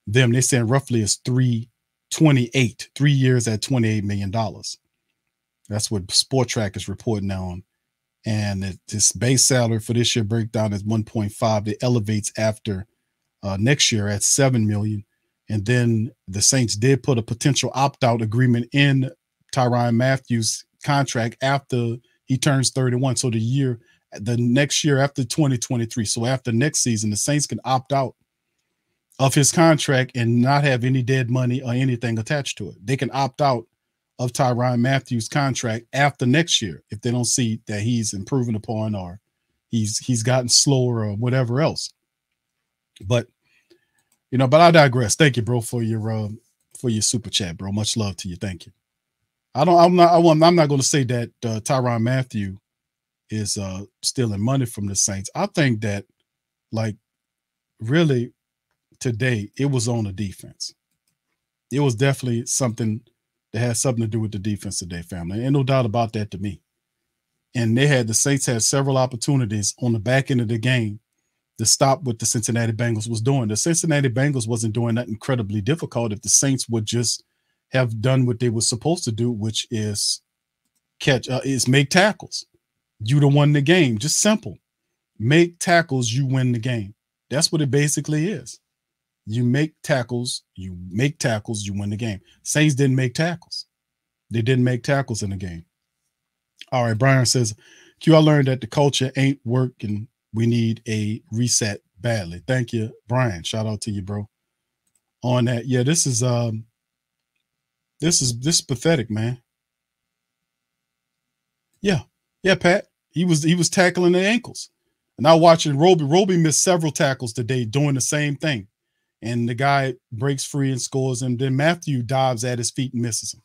them. They said roughly it's 328, 3 years at $28 million. That's what Sport Track is reporting on. And this base salary for this year breakdown is 1.5. It elevates after next year at 7 million. And then the Saints did put a potential opt-out agreement in Tyrann Mathieu's contract after he turns 31. So the next year after 2023. So after next season, the Saints can opt out of his contract and not have any dead money or anything attached to it. They can opt out of Tyrann Mathieu's contract after next year if they don't see that he's improving upon or he's gotten slower or whatever else. But but I digress. Thank you, bro, for your super chat, bro. Much love to you. Thank you. I'm not going to say that Tyrann Mathieu is stealing money from the Saints. I think that, like, really today it was on the defense. It was definitely something that had something to do with the defense today, family. Ain't no doubt about that to me. And the Saints had several opportunities on the back end of the game to stop what the Cincinnati Bengals was doing. The Cincinnati Bengals wasn't doing that incredibly difficult if the Saints would just have done what they were supposed to do, which is make tackles. You'd have won the game. Just simple. Make tackles, you win the game. That's what it basically is. You make tackles, you win the game. Saints didn't make tackles. They didn't make tackles in the game. All right, Brian says, Q, I learned that the culture ain't working. We need a reset badly. Thank you, Brian. Shout out to you, bro. On that. Yeah, this is pathetic, man. Yeah, Pat. He was tackling the ankles. And now watching Roby. Roby missed several tackles today doing the same thing. And the guy breaks free and scores him. Then Mathieu dives at his feet and misses him.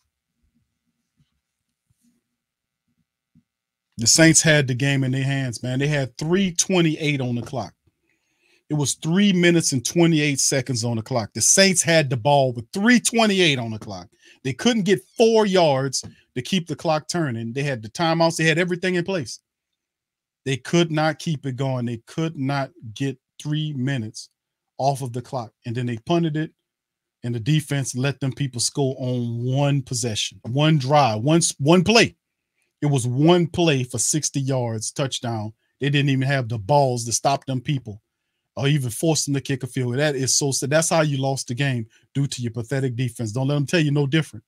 The Saints had the game in their hands, man. They had 3:28 on the clock. It was 3 minutes and 28 seconds on the clock. The Saints had the ball with 3:28 on the clock. They couldn't get 4 yards to keep the clock turning. They had the timeouts. They had everything in place. They could not keep it going. They could not get 3 minutes off of the clock. And then they punted it, and the defense let them people score on one possession, one drive, one play. It was one play for 60 yards, touchdown. They didn't even have the balls to stop them people or even force them to kick a field goal. That is so sad. That's how you lost the game, due to your pathetic defense. Don't let them tell you no different.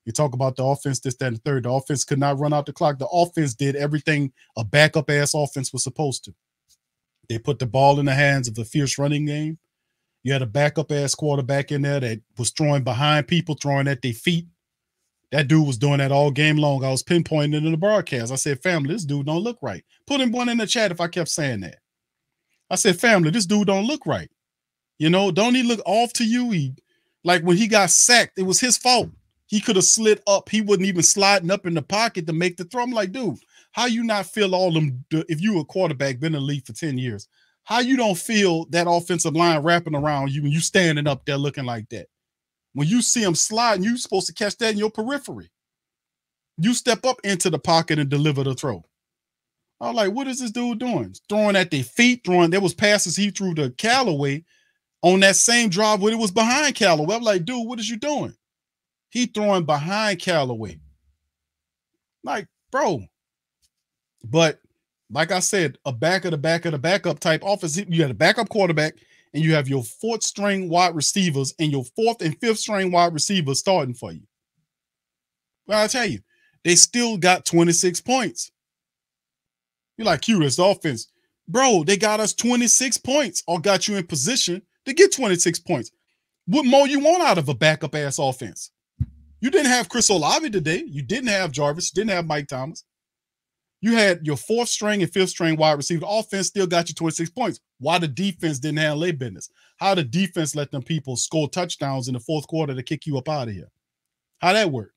You talk about the offense, this, that, and the third. The offense could not run out the clock. The offense did everything a backup-ass offense was supposed to. They put the ball in the hands of a fierce running game. You had a backup-ass quarterback in there that was throwing behind people, throwing at their feet. That dude was doing that all game long. I was pinpointing it in the broadcast. I said, family, this dude don't look right. Put him one in the chat if I kept saying that. I said, family, this dude don't look right. Don't he look off to you? Like when he got sacked, it was his fault. He could have slid up. He wasn't even sliding up in the pocket to make the throw. I'm like, dude, how you not feel all them, if you a quarterback, been in the league for 10 years, how you don't feel that offensive line wrapping around you when you standing up there looking like that? When you see him sliding, you're supposed to catch that in your periphery. You step up into the pocket and deliver the throw. I was like, what is this dude doing? Throwing at their feet, there was passes he threw to Callaway on that same drive when it was behind Callaway. I'm like, dude, what is you doing? He throwing behind Callaway. Like, bro. But like I said, a back of the backup type offense. You got a backup quarterback, and you have your fourth string wide receivers and your fourth and fifth string wide receivers starting for you. Well, I tell you, they still got 26 points. You're like, Q, this offense. Bro, they got us 26 points or got you in position to get 26 points. What more you want out of a backup ass offense? You didn't have Chris Olave today. You didn't have Jarvis. You didn't have Mike Thomas. You had your fourth string and fifth string wide receiver. The offense still got you 26 points. Why the defense didn't handle their business? How the defense let them people score touchdowns in the fourth quarter to kick you up out of here? How that work?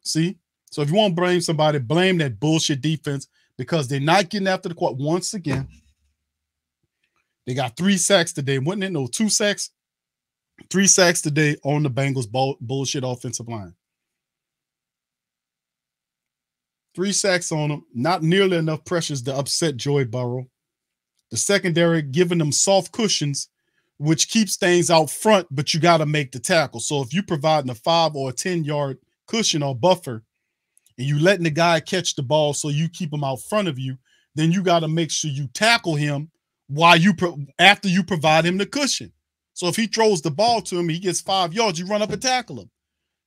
See? So if you want to blame somebody, blame that bullshit defense because they're not getting after the court. Once again, they got 3 sacks today. Wasn't it? No, 2 sacks. 3 sacks today on the Bengals bullshit offensive line. 3 sacks on them. Not nearly enough pressures to upset Joey Burrow. The secondary giving them soft cushions, which keeps things out front, but you got to make the tackle. So if you're providing a 5 or a 10-yard cushion or buffer, and you letting the guy catch the ball so you keep him out front of you, then you got to make sure you tackle him while after you provide him the cushion. So if he throws the ball to him, he gets 5 yards, you run up and tackle him.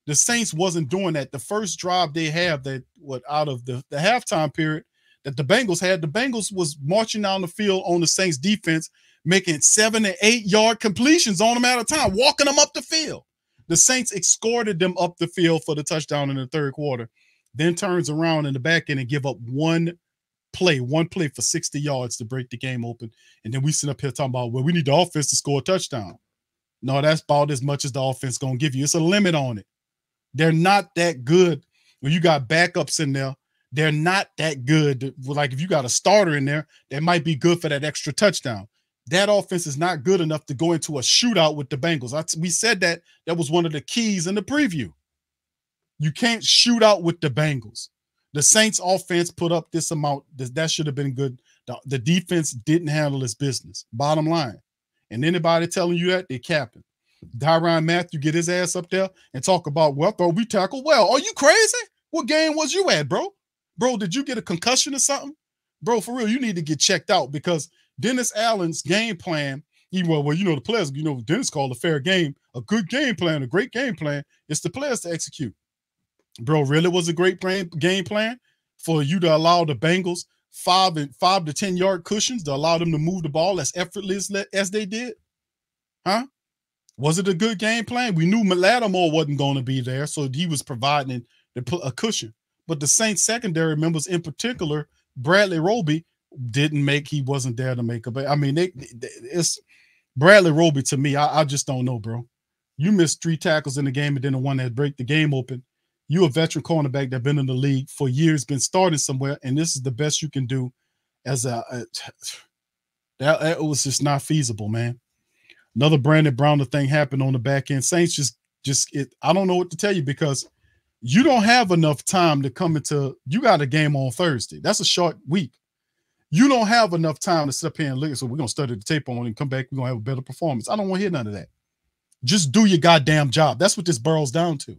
The Saints wasn't doing that. The first drive they have out of the halftime period that the Bengals had, the Bengals was marching down the field on the Saints defense, making 7 and 8 yard completions on them at a time, walking them up the field. The Saints escorted them up the field for the touchdown in the third quarter, then turns around in the back end and give up one play for 60 yards to break the game open. And then we sit up here talking about, well, we need the offense to score a touchdown. No, that's about as much as the offense going to give you. It's a limit on it. They're not that good. When you got backups in there, they're not that good. Like if you got a starter in there, that might be good for that extra touchdown. That offense is not good enough to go into a shootout with the Bengals. We said that was one of the keys in the preview. You can't shoot out with the Bengals. The Saints offense put up this amount. That should have been good. The defense didn't handle its business. Bottom line. And anybody telling you that, they're capping. Tyrann Mathieu get his ass up there and talk about, well, bro, we tackled well. Are you crazy? What game was you at, bro? Bro, did you get a concussion or something? Bro, for real, you need to get checked out because Dennis Allen's game plan, well, you know, the players, you know, Dennis called a fair game, a good game plan, a great game plan. It's the players to execute. Bro, really was a great game plan for you to allow the Bengals 5 to 10 yard cushions to allow them to move the ball as effortlessly as they did? Huh? Was it a good game plan? We knew Lattimore wasn't going to be there, so he was providing a cushion. But the Saints secondary members, in particular, Bradley Roby, he wasn't there to make a. I mean, it's Bradley Roby to me. I just don't know, bro. You missed 3 tackles in the game, and then the one that break the game open. You a veteran cornerback that been in the league for years, been starting somewhere, and this is the best you can do. That was just not feasible, man. Another Brandon Browner thing happened on the back end. Saints I don't know what to tell you because you don't have enough time to come into. You got a game on Thursday. That's a short week. You don't have enough time to sit up here and look. So we're gonna study the tape on it and come back. We're gonna have a better performance. I don't want to hear none of that. Just do your goddamn job. That's what this boils down to.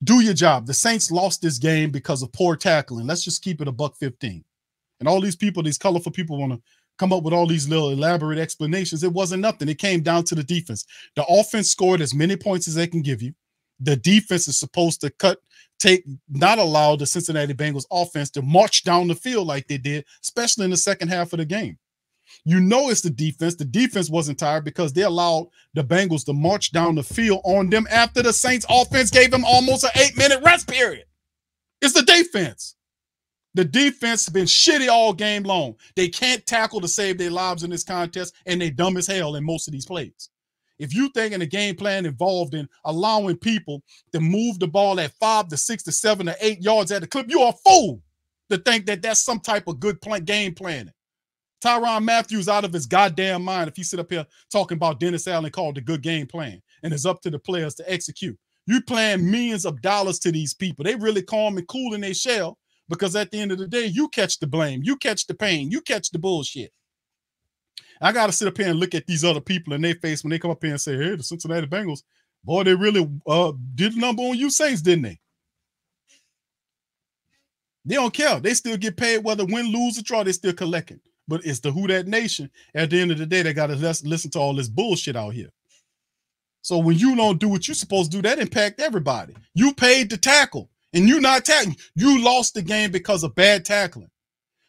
Do your job. The Saints lost this game because of poor tackling. Let's just keep it $115. And all these people, these colorful people, want to come up with all these little elaborate explanations. It wasn't nothing. It came down to the defense. The offense scored as many points as they can give you. The defense is supposed to not allow the Cincinnati Bengals offense to march down the field like they did, especially in the second half of the game. You know it's the defense. The defense wasn't tired because they allowed the Bengals to march down the field on them after the Saints offense gave them almost an 8-minute rest period. It's the defense. The defense has been shitty all game long. They can't tackle to save their lives in this contest, and they dumb as hell in most of these plays. If you think in a game plan involved in allowing people to move the ball at 5 to 6 to 7 to 8 yards at a clip, you're a fool to think that that's some type of good game planning. Tyrann Mathieu's out of his goddamn mind if he sit up here talking about Dennis Allen called a good game plan, and it's up to the players to execute. You paying millions of dollars to these people. They really calm and cool in their shell because at the end of the day, you catch the blame, you catch the pain, you catch the bullshit. I got to sit up here and look at these other people in their face when they come up here and say, hey, the Cincinnati Bengals, Boy, they really did a number on you Saints, didn't they? They don't care. They still get paid whether win, lose, or draw. They still collecting. But it's the Who Dat Nation. At the end of the day, they got to listen to all this bullshit out here. So when you don't do what you're supposed to do, that impact everybody. You paid to tackle, and you not tackling. You lost the game because of bad tackling.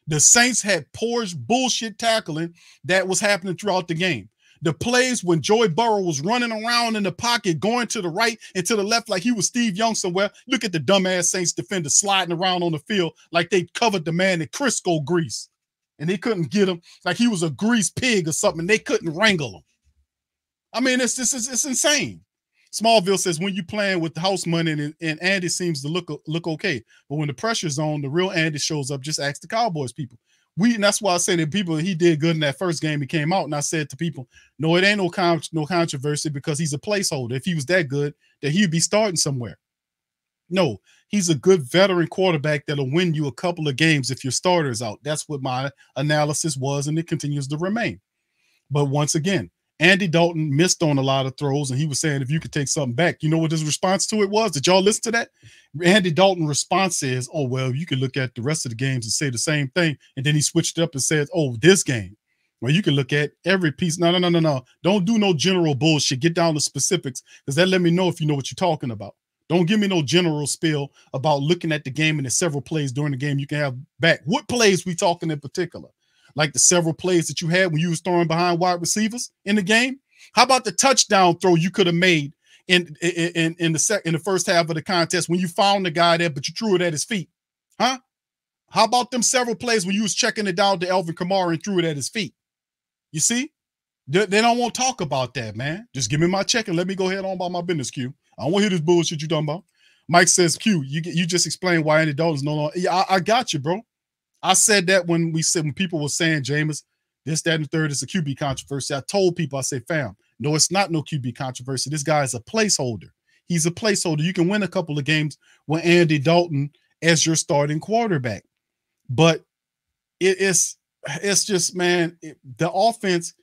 The Saints had poor bullshit tackling that was happening throughout the game. The plays when Joey Burrow was running around in the pocket, going to the right and to the left like he was Steve Young somewhere. Look at the dumbass Saints defender sliding around on the field like they covered the man in Crisco grease. And they couldn't get him like he was a grease pig or something. They couldn't wrangle him. I mean, it's insane. Smallville says when you playing with the house money and Andy seems to look okay. But when the pressure's on, the real Andy shows up. Just ask the Cowboys people. And that's why I say that people, he did good in that first game he came out. And I said to people, no, it ain't no controversy because he's a placeholder. If he was that good, then he'd be starting somewhere. No, he's a good veteran quarterback that'll win you a couple of games if your starter's out. That's what my analysis was, and it continues to remain. But once again, Andy Dalton missed on a lot of throws, and he was saying if you could take something back. You know what his response to it was? Did y'all listen to that? Andy Dalton's response is, oh, well, you can look at the rest of the games and say the same thing. And then he switched it up and said, oh, this game. Well, you can look at every piece. No. Don't do no general bullshit. Get down to specifics because that let me know if you know what you're talking about. Don't give me no general spiel about looking at the game and the several plays during the game you can have back. What plays we talking in particular? Like the several plays that you had when you was throwing behind wide receivers in the game? How about the touchdown throw you could have made in the first half of the contest when you found the guy there, but you threw it at his feet? Huh? How about them several plays when you was checking it down to Alvin Kamara and threw it at his feet? You see? They don't want to talk about that, man. Just give me my check and let me go ahead on about my business, Q. I don't want to hear this bullshit you talking about. Mike says, Q, you just explained why Andy Dalton's no longer. Yeah, I got you, bro. I said that when people were saying, Jameis, this, that, and the third is a QB controversy. I told people, I said, fam, no, it's not no QB controversy. This guy is a placeholder. He's a placeholder. You can win a couple of games with Andy Dalton as your starting quarterback. But it's just, man, the offense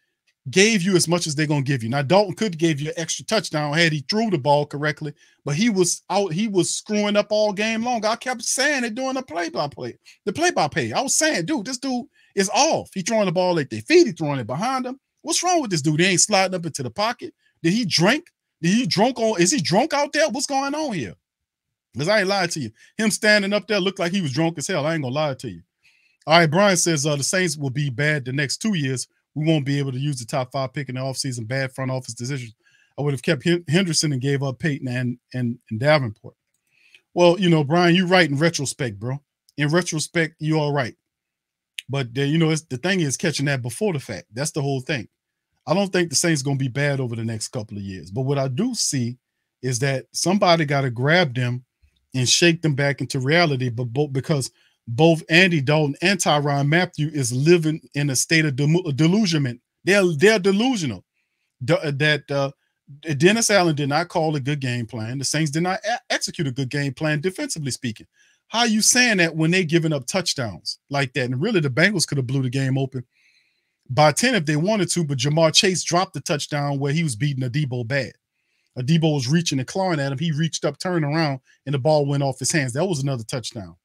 gave you as much as they're going to give you. Now, Dalton could give you an extra touchdown had he threw the ball correctly, but he was out. He was screwing up all game long. I kept saying it during the play-by-play. I was saying, dude, this dude is off. He throwing the ball at their feet. He throwing it behind him. What's wrong with this dude? He ain't sliding up into the pocket. Did he drink? Is he drunk out there? What's going on here? Because I ain't lying to you. Him standing up there looked like he was drunk as hell. I ain't going to lie to you. All right, Brian says the Saints will be bad the next 2 years. We won't be able to use the top 5 pick in the offseason. Bad front office decisions. I would have kept Henderson and gave up Peyton and Davenport. Well, you know, Brian, you're right in retrospect, bro. In retrospect, you're all right. But, the thing is catching that before the fact. That's the whole thing. I don't think the Saints going to be bad over the next couple of years. But what I do see is that somebody got to grab them and shake them back into reality. But because both Andy Dalton and Tyrann Mathieu is living in a state of delusionment. They're delusional. Dennis Allen did not call a good game plan. The Saints did not execute a good game plan, defensively speaking. How are you saying that when they giving up touchdowns like that? And really, the Bengals could have blew the game open by 10 if they wanted to, but Jamar Chase dropped the touchdown where he was beating Adebo bad. Adebo was reaching and clawing at him. He reached up, turned around, and the ball went off his hands. That was another touchdown.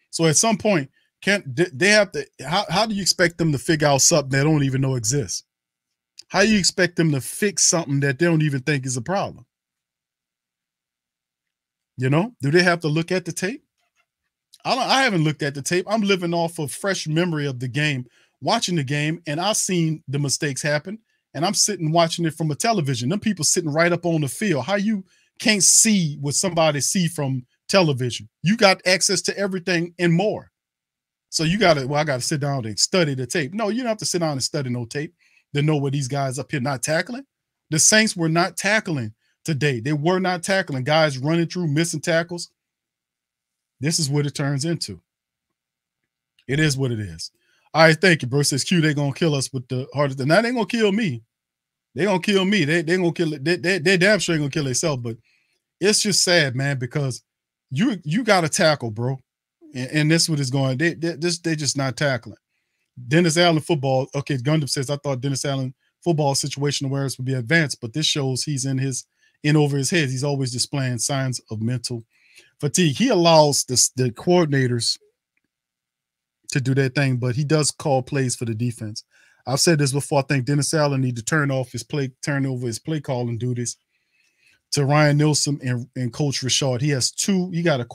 So at some point, they have to? How do you expect them to figure out something they don't even know exists? How do you expect them to fix something that they don't even think is a problem? You know, do they have to look at the tape? I haven't looked at the tape. I'm living off of fresh memory of the game, watching the game, and I've seen the mistakes happen, and I'm sitting watching it from a television. Them people sitting right up on the field. How you can't see what somebody see from television? You got access to everything and more. So I got to sit down and study the tape. No, you don't have to sit down and study no tape to know what these guys up here not tackling. The Saints were not tackling today. They were not tackling. Guys running through, missing tackles. This is what it turns into. It is what it is. All right, thank you, bro. Says Q, they're going to kill us with the hardest. Now they're going to kill me. They're going to kill me. They're going to kill it. They damn sure ain't going to kill themselves, but it's just sad, man, because you got to tackle, bro. And that's what it's going. They just not tackling. Dennis Allen football. Okay, Gundam says, I thought Dennis Allen football situation where it would be advanced, but this shows he's in over his head. He's always displaying signs of mental fatigue. He allows the coordinators to do their thing, but he does call plays for the defense. I've said this before. I think Dennis Allen need to turn over his play calling duties to Ryan Nielsen and Coach Rashard. He has two. He got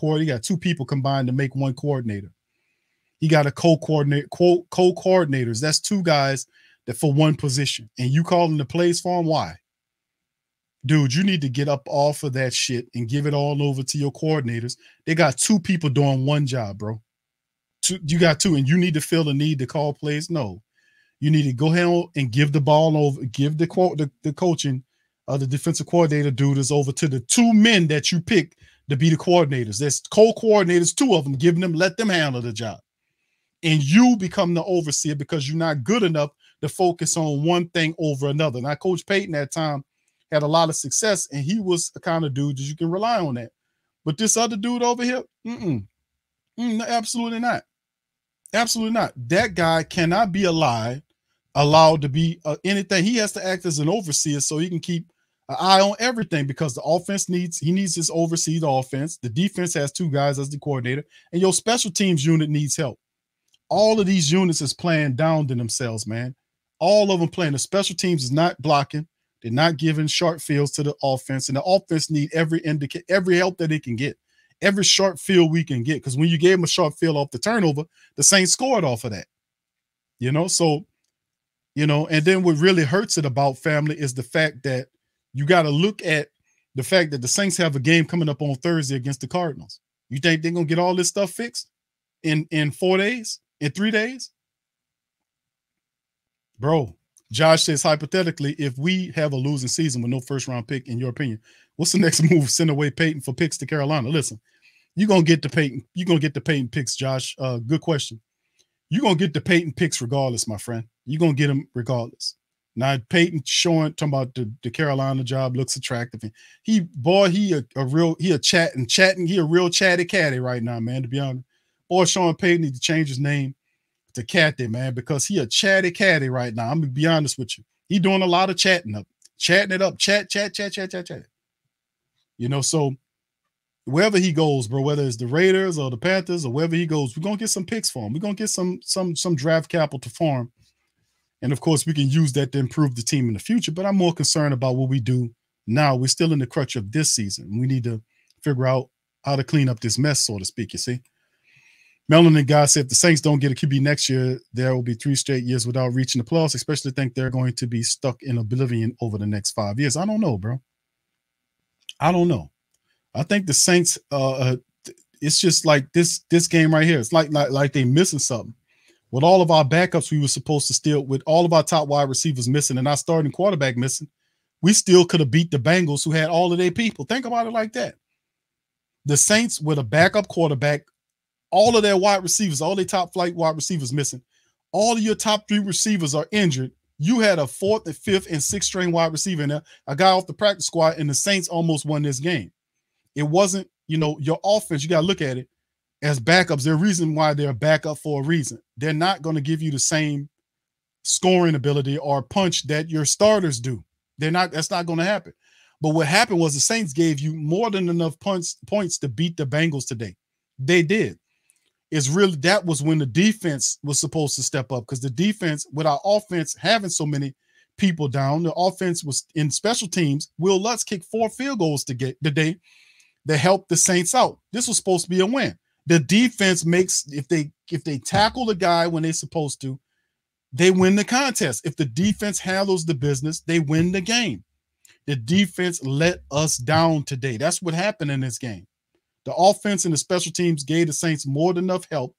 two people combined to make one coordinator. He got a co-coordinators. That's two guys that for one position. And you calling the plays for him? Why? Dude, you need to get up off of that shit and give it all over to your coordinators. They got two people doing one job, bro. You got two, and you need to feel the need to call plays? No. You need to go ahead and give the ball over, give the coaching, the defensive coordinator duties over to the two men that you pick to be the coordinators. There's co-coordinators, two of them, let them handle the job. And you become the overseer because you're not good enough to focus on one thing over another. Now, Coach Payton at that time had a lot of success, and he was a kind of dude that you can rely on that. But this other dude over here, absolutely not. Absolutely not. That guy cannot be allowed to be anything. He has to act as an overseer so he can keep an eye on everything because the offense needs to oversee the offense. The defense has two guys as the coordinator, and your special teams unit needs help. All of these units is playing down to themselves, man. All of them playing. The special teams is not blocking. They're not giving short fields to the offense, and the offense need every help that it can get, every short field we can get. Because when you gave them a short field off the turnover, the Saints scored off of that. So, and then what really hurts it about family is the fact that you got to look at the fact that the Saints have a game coming up on Thursday against the Cardinals. You think they're gonna get all this stuff fixed in 4 days, in 3 days? Bro, Josh says, hypothetically, if we have a losing season with no first-round pick, in your opinion, what's the next move? Send away Peyton for picks to Carolina. Listen, you're going to get the Peyton. You're going to get the Peyton picks, Josh. Good question. You're going to get the Peyton picks regardless, my friend. You're going to get them regardless. Now, Peyton talking about the Carolina job looks attractive. He a real chatty catty right now, man, to be honest. Boy, Sean Payton need to change his name to Catty, man, because he a chatty catty right now. I'm gonna be honest with you. He doing a lot of chatting it up, chat. So wherever he goes, bro, whether it's the Raiders or the Panthers or wherever he goes, we're gonna get some picks for him. We're gonna get some draft capital to farm. And of course, we can use that to improve the team in the future. But I'm more concerned about what we do now. We're still in the crutch of this season. We need to figure out how to clean up this mess, so to speak, you see. Melanin guy said if the Saints don't get a QB next year, there will be 3 straight years without reaching the playoffs, especially think they're going to be stuck in oblivion over the next 5 years. I don't know, bro. I don't know. I think the Saints, it's just like this game right here. It's like they missing something. With all of our backups, we were supposed to steal, with all of our top wide receivers missing and our starting quarterback missing, we still could have beat the Bengals who had all of their people. Think about it like that. The Saints with a backup quarterback, all of their wide receivers, all their top flight wide receivers missing. All of your top 3 receivers are injured. You had a 4th and 5th and 6th string wide receiver in there, a guy off the practice squad, and the Saints almost won this game. It wasn't, your offense, you got to look at it as backups. There's a reason why they're a backup for a reason. They're not going to give you the same scoring ability or punch that your starters do. That's not going to happen. But what happened was the Saints gave you more than enough points to beat the Bengals today. They did. That was when the defense was supposed to step up, because the defense, with our offense having so many people down, the offense was in special teams. Will Lutz kicked 4 field goals today that helped the Saints out. This was supposed to be a win. The defense makes, if they tackle the guy when they're supposed to, they win the contest. If the defense handles the business, they win the game. The defense let us down today. That's what happened in this game. The offense and the special teams gave the Saints more than enough help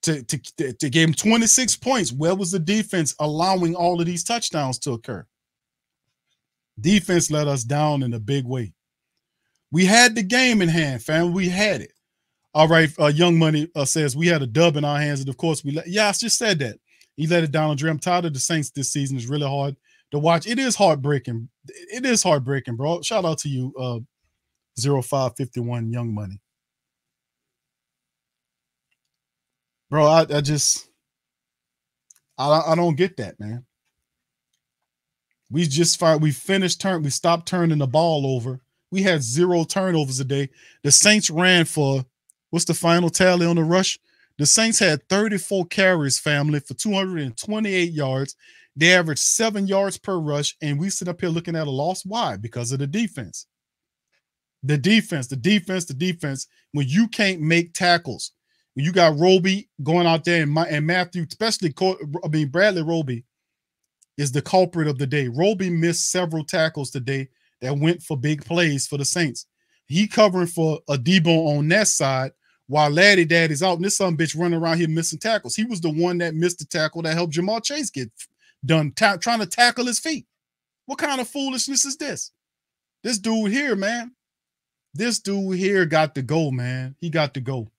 to give them 26 points. Where was the defense allowing all of these touchdowns to occur? Defense let us down in a big way. We had the game in hand, fam. We had it. All right, Young Money says we had a dub in our hands, and of course I just said that. He let it down on Dre. I'm tired of the Saints this season. It's really hard to watch. It is heartbreaking. It is heartbreaking, bro. Shout out to you, 0551 Young Money. Bro, I don't get that, man. We stopped turning the ball over. We had 0 turnovers today. The Saints ran for, what's the final tally on the rush? The Saints had 34 carries, family, for 228 yards. They averaged 7 yards per rush, and we sit up here looking at a loss. Why? Because of the defense. The defense. When you can't make tackles, when you got Roby going out there and Mathieu, especially, Bradley Roby is the culprit of the day. Roby missed several tackles today that went for big plays for the Saints. He covering for a Debo on that side while Laddie Daddy's out, and this son bitch running around here missing tackles. He was the one that missed the tackle that helped Jamar Chase get done trying to tackle his feet. What kind of foolishness is this? This dude here, man. This dude here got to go, man. He got to go.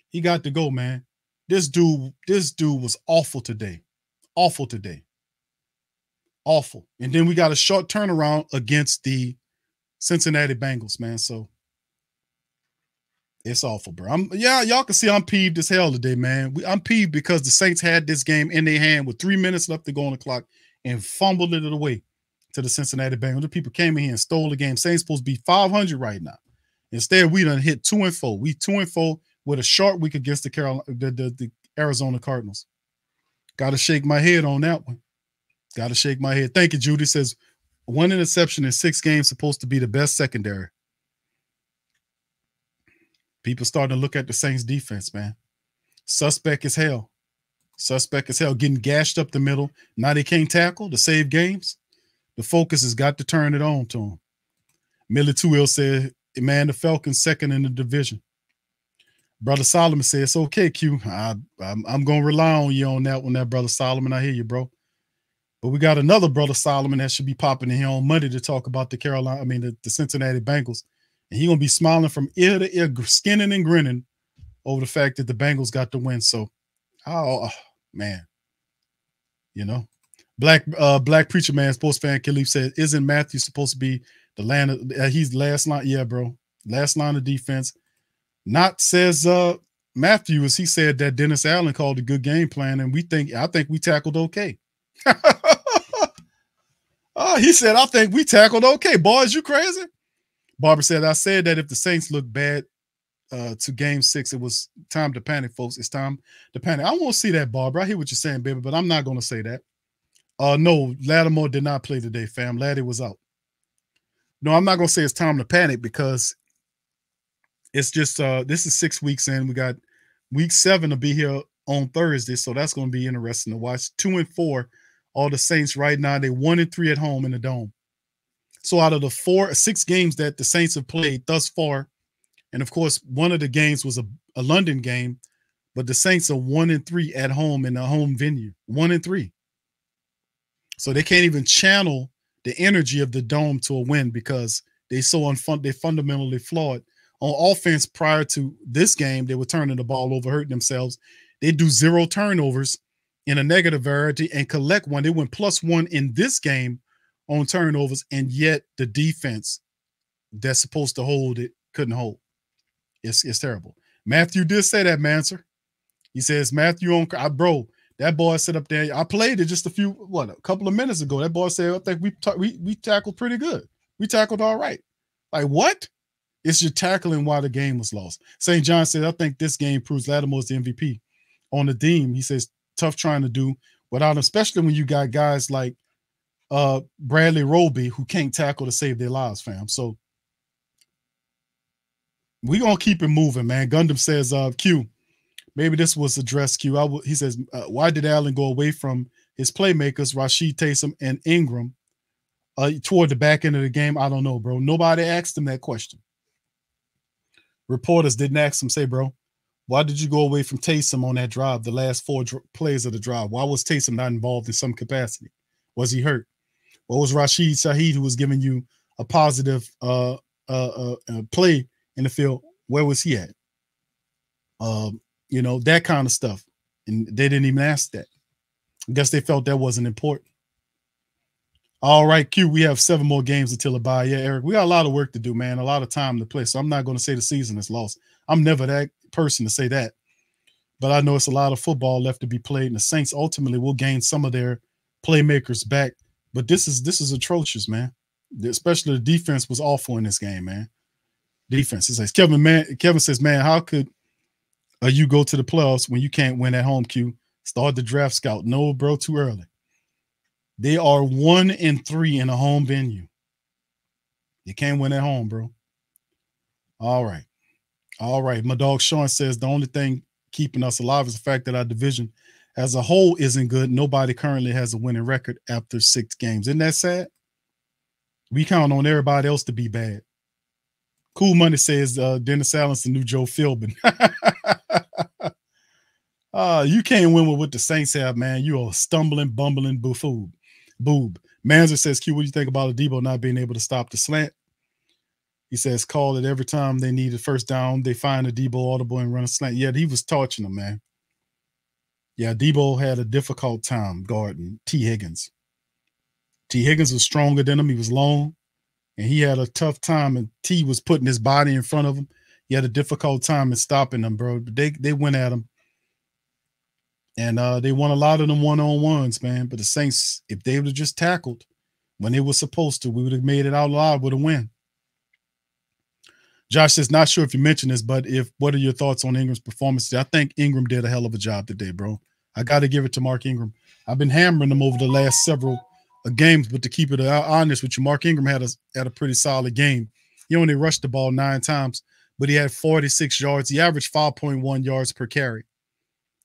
He got to go, man. This dude was awful today. Awful today. Awful. And then we got a short turnaround against the Cincinnati Bengals, man. So it's awful, bro. Y'all can see I'm peeved as hell today, man. I'm peeved because the Saints had this game in their hand with 3 minutes left to go on the clock and fumbled it away to the Cincinnati Bengals. The people came in here and stole the game. Saints supposed to be 500 right now. Instead, we done hit 2-4. We 2-4 with a short week against the Arizona Cardinals. Got to shake my head on that one. Got to shake my head. Thank you, Judy. Says 1 interception in 6 games supposed to be the best secondary. People starting to look at the Saints defense, man. Suspect as hell. Suspect as hell. Getting gashed up the middle. Now they can't tackle to save games. The focus has got to turn it on to them. Millie Tuill said, man, the Falcons second in the division. Brother Solomon said, it's okay, Q. I'm going to rely on you on that one, that Brother Solomon. I hear you, bro. But we got another Brother Solomon that should be popping in here on Monday to talk about the Cincinnati Bengals. And he's going to be smiling from ear to ear, skinning and grinning over the fact that the Bengals got the win. So, man, you know. Black Preacher Man, sports fan Khalif said, isn't Mathieu supposed to be the land of, he's last line? Yeah, bro. Last line of defense. Not says Mathieu, as he said that Dennis Allen called a good game plan, and I think we tackled okay. He said, I think we tackled okay. Boys, you crazy? Barbara said, I said that if the Saints look bad to game 6, it was time to panic, folks. It's time to panic. I won't see that, Barbara. I hear what you're saying, baby, but I'm not going to say that. No, Lattimore did not play today, fam. Laddie was out. No, I'm not going to say it's time to panic because it's just this is 6 weeks in. We got week 7 to be here on Thursday, so that's going to be interesting to watch. 2-4, all the Saints right now. They 1-3 at home in the Dome. So out of the 6 games that the Saints have played thus far, and of course, one of the games was a London game, but the Saints are 1-3 at home in a home venue. 1-3. So they can't even channel the energy of the Dome to a win because they're fundamentally flawed. On offense prior to this game, they were turning the ball over, hurting themselves. They do 0 turnovers in a negative variety and collect 1. They went +1 in this game on turnovers, and yet the defense that's supposed to hold it couldn't hold. It's terrible. Mathieu did say that, Manser. He says, Mathieu on bro. That boy sit up there. I played it just a couple of minutes ago. That boy said, I think we tackled pretty good. We tackled all right. Like, what? It's your tackling why the game was lost. St. John said, I think this game proves Lattimore's the MVP. On the team, he says, tough trying to do without him, especially when you got guys like Bradley Roby who can't tackle to save their lives, fam. So we're going to keep it moving, man. Gundam says, Q, maybe this was addressed, Q. He says, why did Allen go away from his playmakers, Rashid, Taysom, and Ingram, toward the back end of the game? I don't know, bro. Nobody asked him that question. Reporters didn't ask him, say, bro, why did you go away from Taysom on that drive, the last 4 plays of the drive? Why was Taysom not involved in some capacity? Was he hurt? What was Rashid Shaheed, who was giving you a positive play in the field? Where was he at? You know, that kind of stuff. And they didn't even ask that. I guess they felt that wasn't important. All right, Q, we have 7 more games until the bye. Yeah, Eric, we got a lot of work to do, man, a lot of time to play. So I'm not going to say the season is lost. I'm never that person to say that. But I know it's a lot of football left to be played, and the Saints ultimately will gain some of their playmakers back But this is atrocious, man. Especially the defense was awful in this game, man. Defense. It says Kevin says, man, how could you go to the playoffs when you can't win at home, Q? Start the draft scout. No, bro, too early. They are 1-3 in a home venue. You can't win at home, bro. All right. All right. My dog Sean says the only thing keeping us alive is the fact that our division as a whole isn't good. Nobody currently has a winning record after 6 games. Isn't that sad? We count on everybody else to be bad. Cool Money says Dennis Allen's the new Joe Philbin. You can't win with what the Saints have, man. You are a stumbling, bumbling boob. Manzer says, Q, what do you think about Adebo not being able to stop the slant? He says, call it every time they need a first down. They find Adebo audible and run a slant. Yeah, he was torching them, man. Yeah, Adebo had a difficult time guarding T. Higgins. T. Higgins was stronger than him. He was long, and he had a tough time, and T was putting his body in front of him. He had a difficult time in stopping them, bro. But they went at him. And they won a lot of them one-on-ones, man. But the Saints, if they would have just tackled when they were supposed to, we would have made it out loud with a win. Josh says, not sure if you mentioned this, but what are your thoughts on Ingram's performance? I think Ingram did a hell of a job today, bro. I got to give it to Mark Ingram. I've been hammering him over the last several games, but to keep it honest with you, Mark Ingram had a pretty solid game. He only rushed the ball 9 times, but he had 46 yards. He averaged 5.1 yards per carry.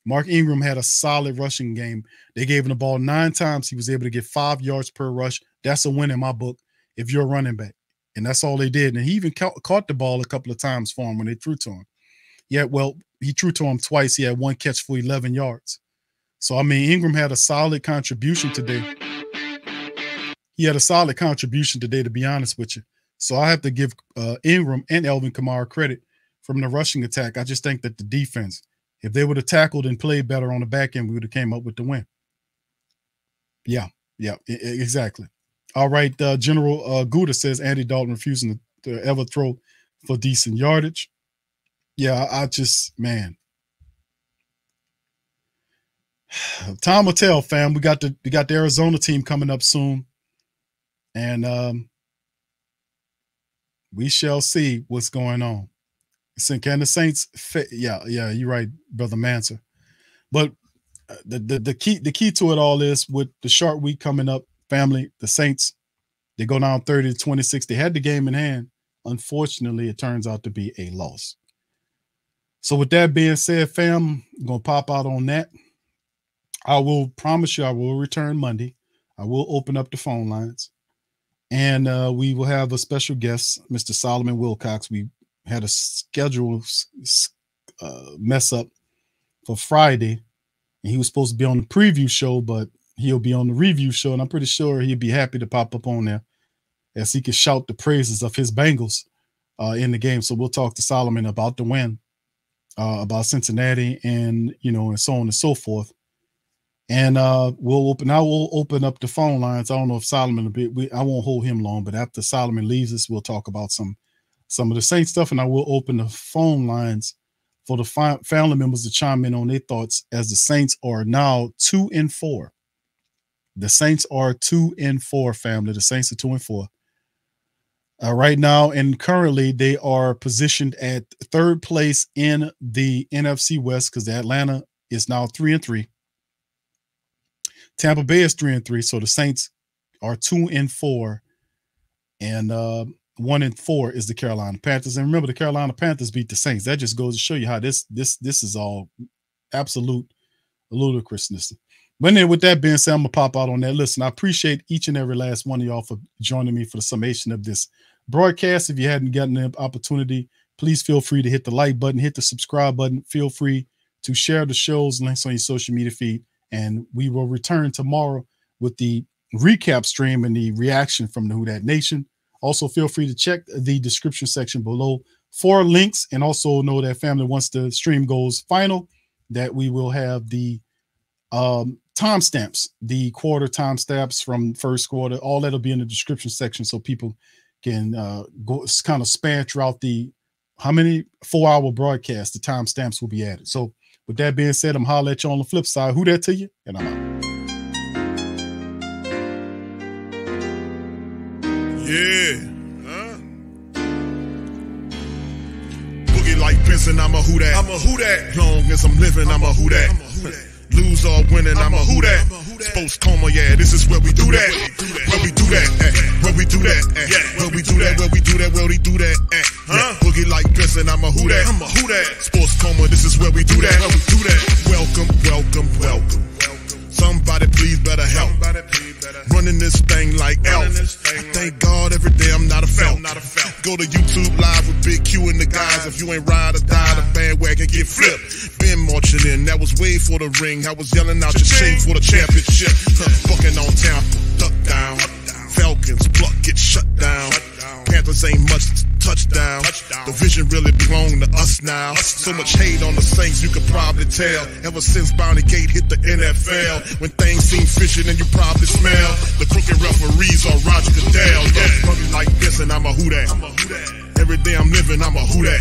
Mark Ingram had a solid rushing game. They gave him the ball 9 times. He was able to get 5 yards per rush. That's a win in my book if you're a running back. And that's all they did. And he even caught the ball a couple of times for him when they threw to him. Yeah, well, he threw to him twice. He had 1 catch for 11 yards. So, I mean, Ingram had a solid contribution today. He had a solid contribution today, to be honest with you. So I have to give Ingram and Elvin Kamara credit from the rushing attack. I just think that the defense, if they would have tackled and played better on the back end, we would have came up with the win. Yeah, exactly. All right, General Gouda says Andy Dalton refusing to ever throw for decent yardage. Yeah, I just, man. Time will tell, fam. We got the Arizona team coming up soon. And we shall see what's going on. Can the Saints yeah, you're right, Brother Manser. But the key to it all is with the short week coming up, family, the Saints, they go down 30-26. They had the game in hand. Unfortunately, it turns out to be a loss. So with that being said, fam, I'm going to pop out on that. I will promise you I will return Monday. I will open up the phone lines. And we will have a special guest, Mr. Solomon Wilcox. We had a schedule mess up for Friday. And he was supposed to be on the preview show, but he'll be on the review show. And I'm pretty sure he'd be happy to pop up on there as he can shout the praises of his Bengals in the game. So we'll talk to Solomon about the win, about Cincinnati, and, and so on and so forth. And I will open up the phone lines. I don't know if Solomon I won't hold him long, but after Solomon leaves us, we'll talk about some of the Saints stuff, and I will open the phone lines for the family members to chime in on their thoughts as the Saints are now 2-4. The Saints are 2-4, family. The Saints are 2-4. Right now, and currently they are positioned at 3rd place in the NFC West because Atlanta is now 3-3. Tampa Bay is 3-3, so the Saints are 2-4, and 1-4 is the Carolina Panthers. And remember, the Carolina Panthers beat the Saints. That just goes to show you how this is all absolute ludicrousness. But then, with that being said, I'm gonna pop out on that. Listen, I appreciate each and every last one of y'all for joining me for the summation of this broadcast. If you hadn't gotten the opportunity, please feel free to hit the like button, hit the subscribe button. Feel free to share the show's links on your social media feed. And we will return tomorrow with the recap stream and the reaction from the Who Dat Nation. Also, feel free to check the description section below for links. And also know that, family, once the stream goes final, that we will have the timestamps, the quarter timestamps from first quarter. All that'll be in the description section so people can go kind of span throughout the 4-hour broadcast. The timestamps will be added. So, with that being said, I'm holler at you on the flip side. Who that to you? And I'm out. who that. I'm a who that. Long as I'm living, I'm a who that. Lose or winning, I'm a who that. Sports coma, yeah, this is where we do that. Where we do that, where we do that, where we do that, where we do that, where we do that, Boogie like Benson, I'm a who that. I'm a who that. Sports coma, this is where we do that. Where we do that. Welcome, welcome, welcome. Somebody please better help. Running this thing like elf. I thank God every day I'm not a felt. Go to YouTube Live with Big Q and the guys. If you ain't ride or die, the bandwagon get flipped. Been marching in, that was way for the ring. I was yelling out your shame for the championship. Bucking on town, duck down. Falcons, pluck, get shut down. Panthers ain't much touchdown. The vision really belong to us now. So much hate on the Saints, you could probably tell. Ever since Bounty Gate hit the NFL, when things seem fishy and you probably smell the crooked referees or Roger Goodell. Boogie like this and I'm a who that. Every day I'm living, I'm a who that.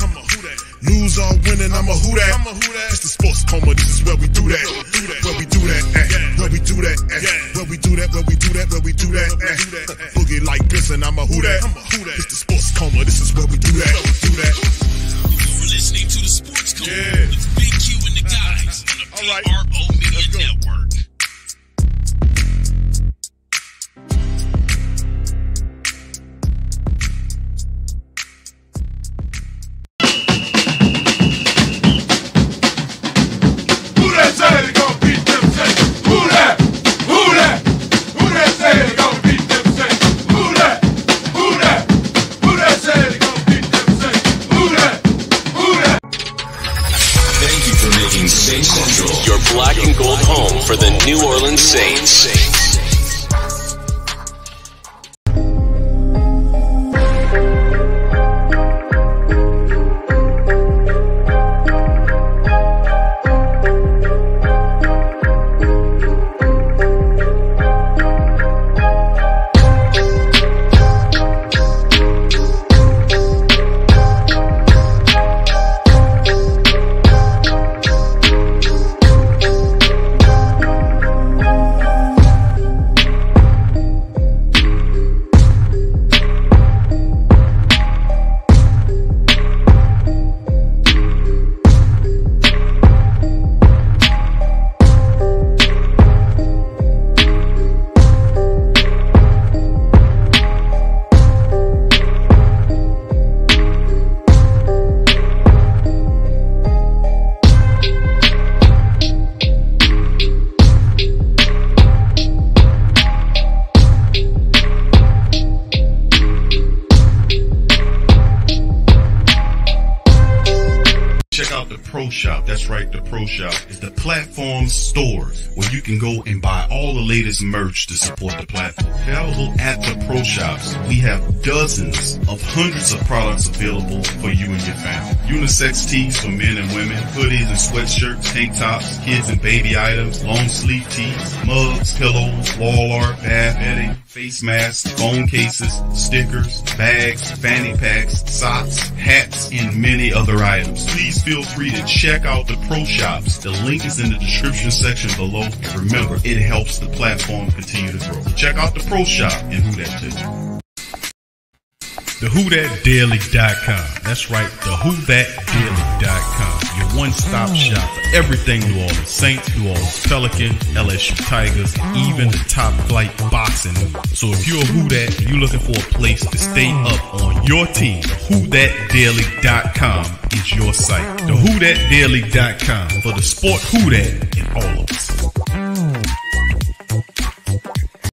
Lose or winning, I'm a who that. It's the sports coma, this is where we do that. Where we do that, where we do that, where we do that, where we do that, where we do that. Boogie like Benson, I'm a who that. It's the sports coma, this is where we do that. You're listening to the Sports Coma with Big Q and the guys on the PRO Media Network. Your black and gold home for the New Orleans Saints. Is the platform store where you can go and buy all the latest merch to support the platform. Available at the Pro Shops, we have dozens of hundreds of products available for you and your family. Unisex tees for men and women, hoodies and sweatshirts, tank tops, kids and baby items, long sleeve tees, mugs, pillows, wall art, bath bedding, face masks, phone cases, stickers, bags, fanny packs, socks, hats, and many other items. Please feel free to check out the Pro Shops. The link is in the description section below. And remember, it helps the platform continue to grow. So check out the Pro Shop and who that to you. TheWhoThatDaily.com. That's right, TheWhoThatDaily.com. Your one-stop shop for everything New Orleans Saints, New Orleans Pelicans, LSU Tigers, even the top flight boxing. So if you're a Who That and you're looking for a place to stay up on your team, WhoThatDaily.com is your site. TheWhoThatDaily.com for the sport Who That in all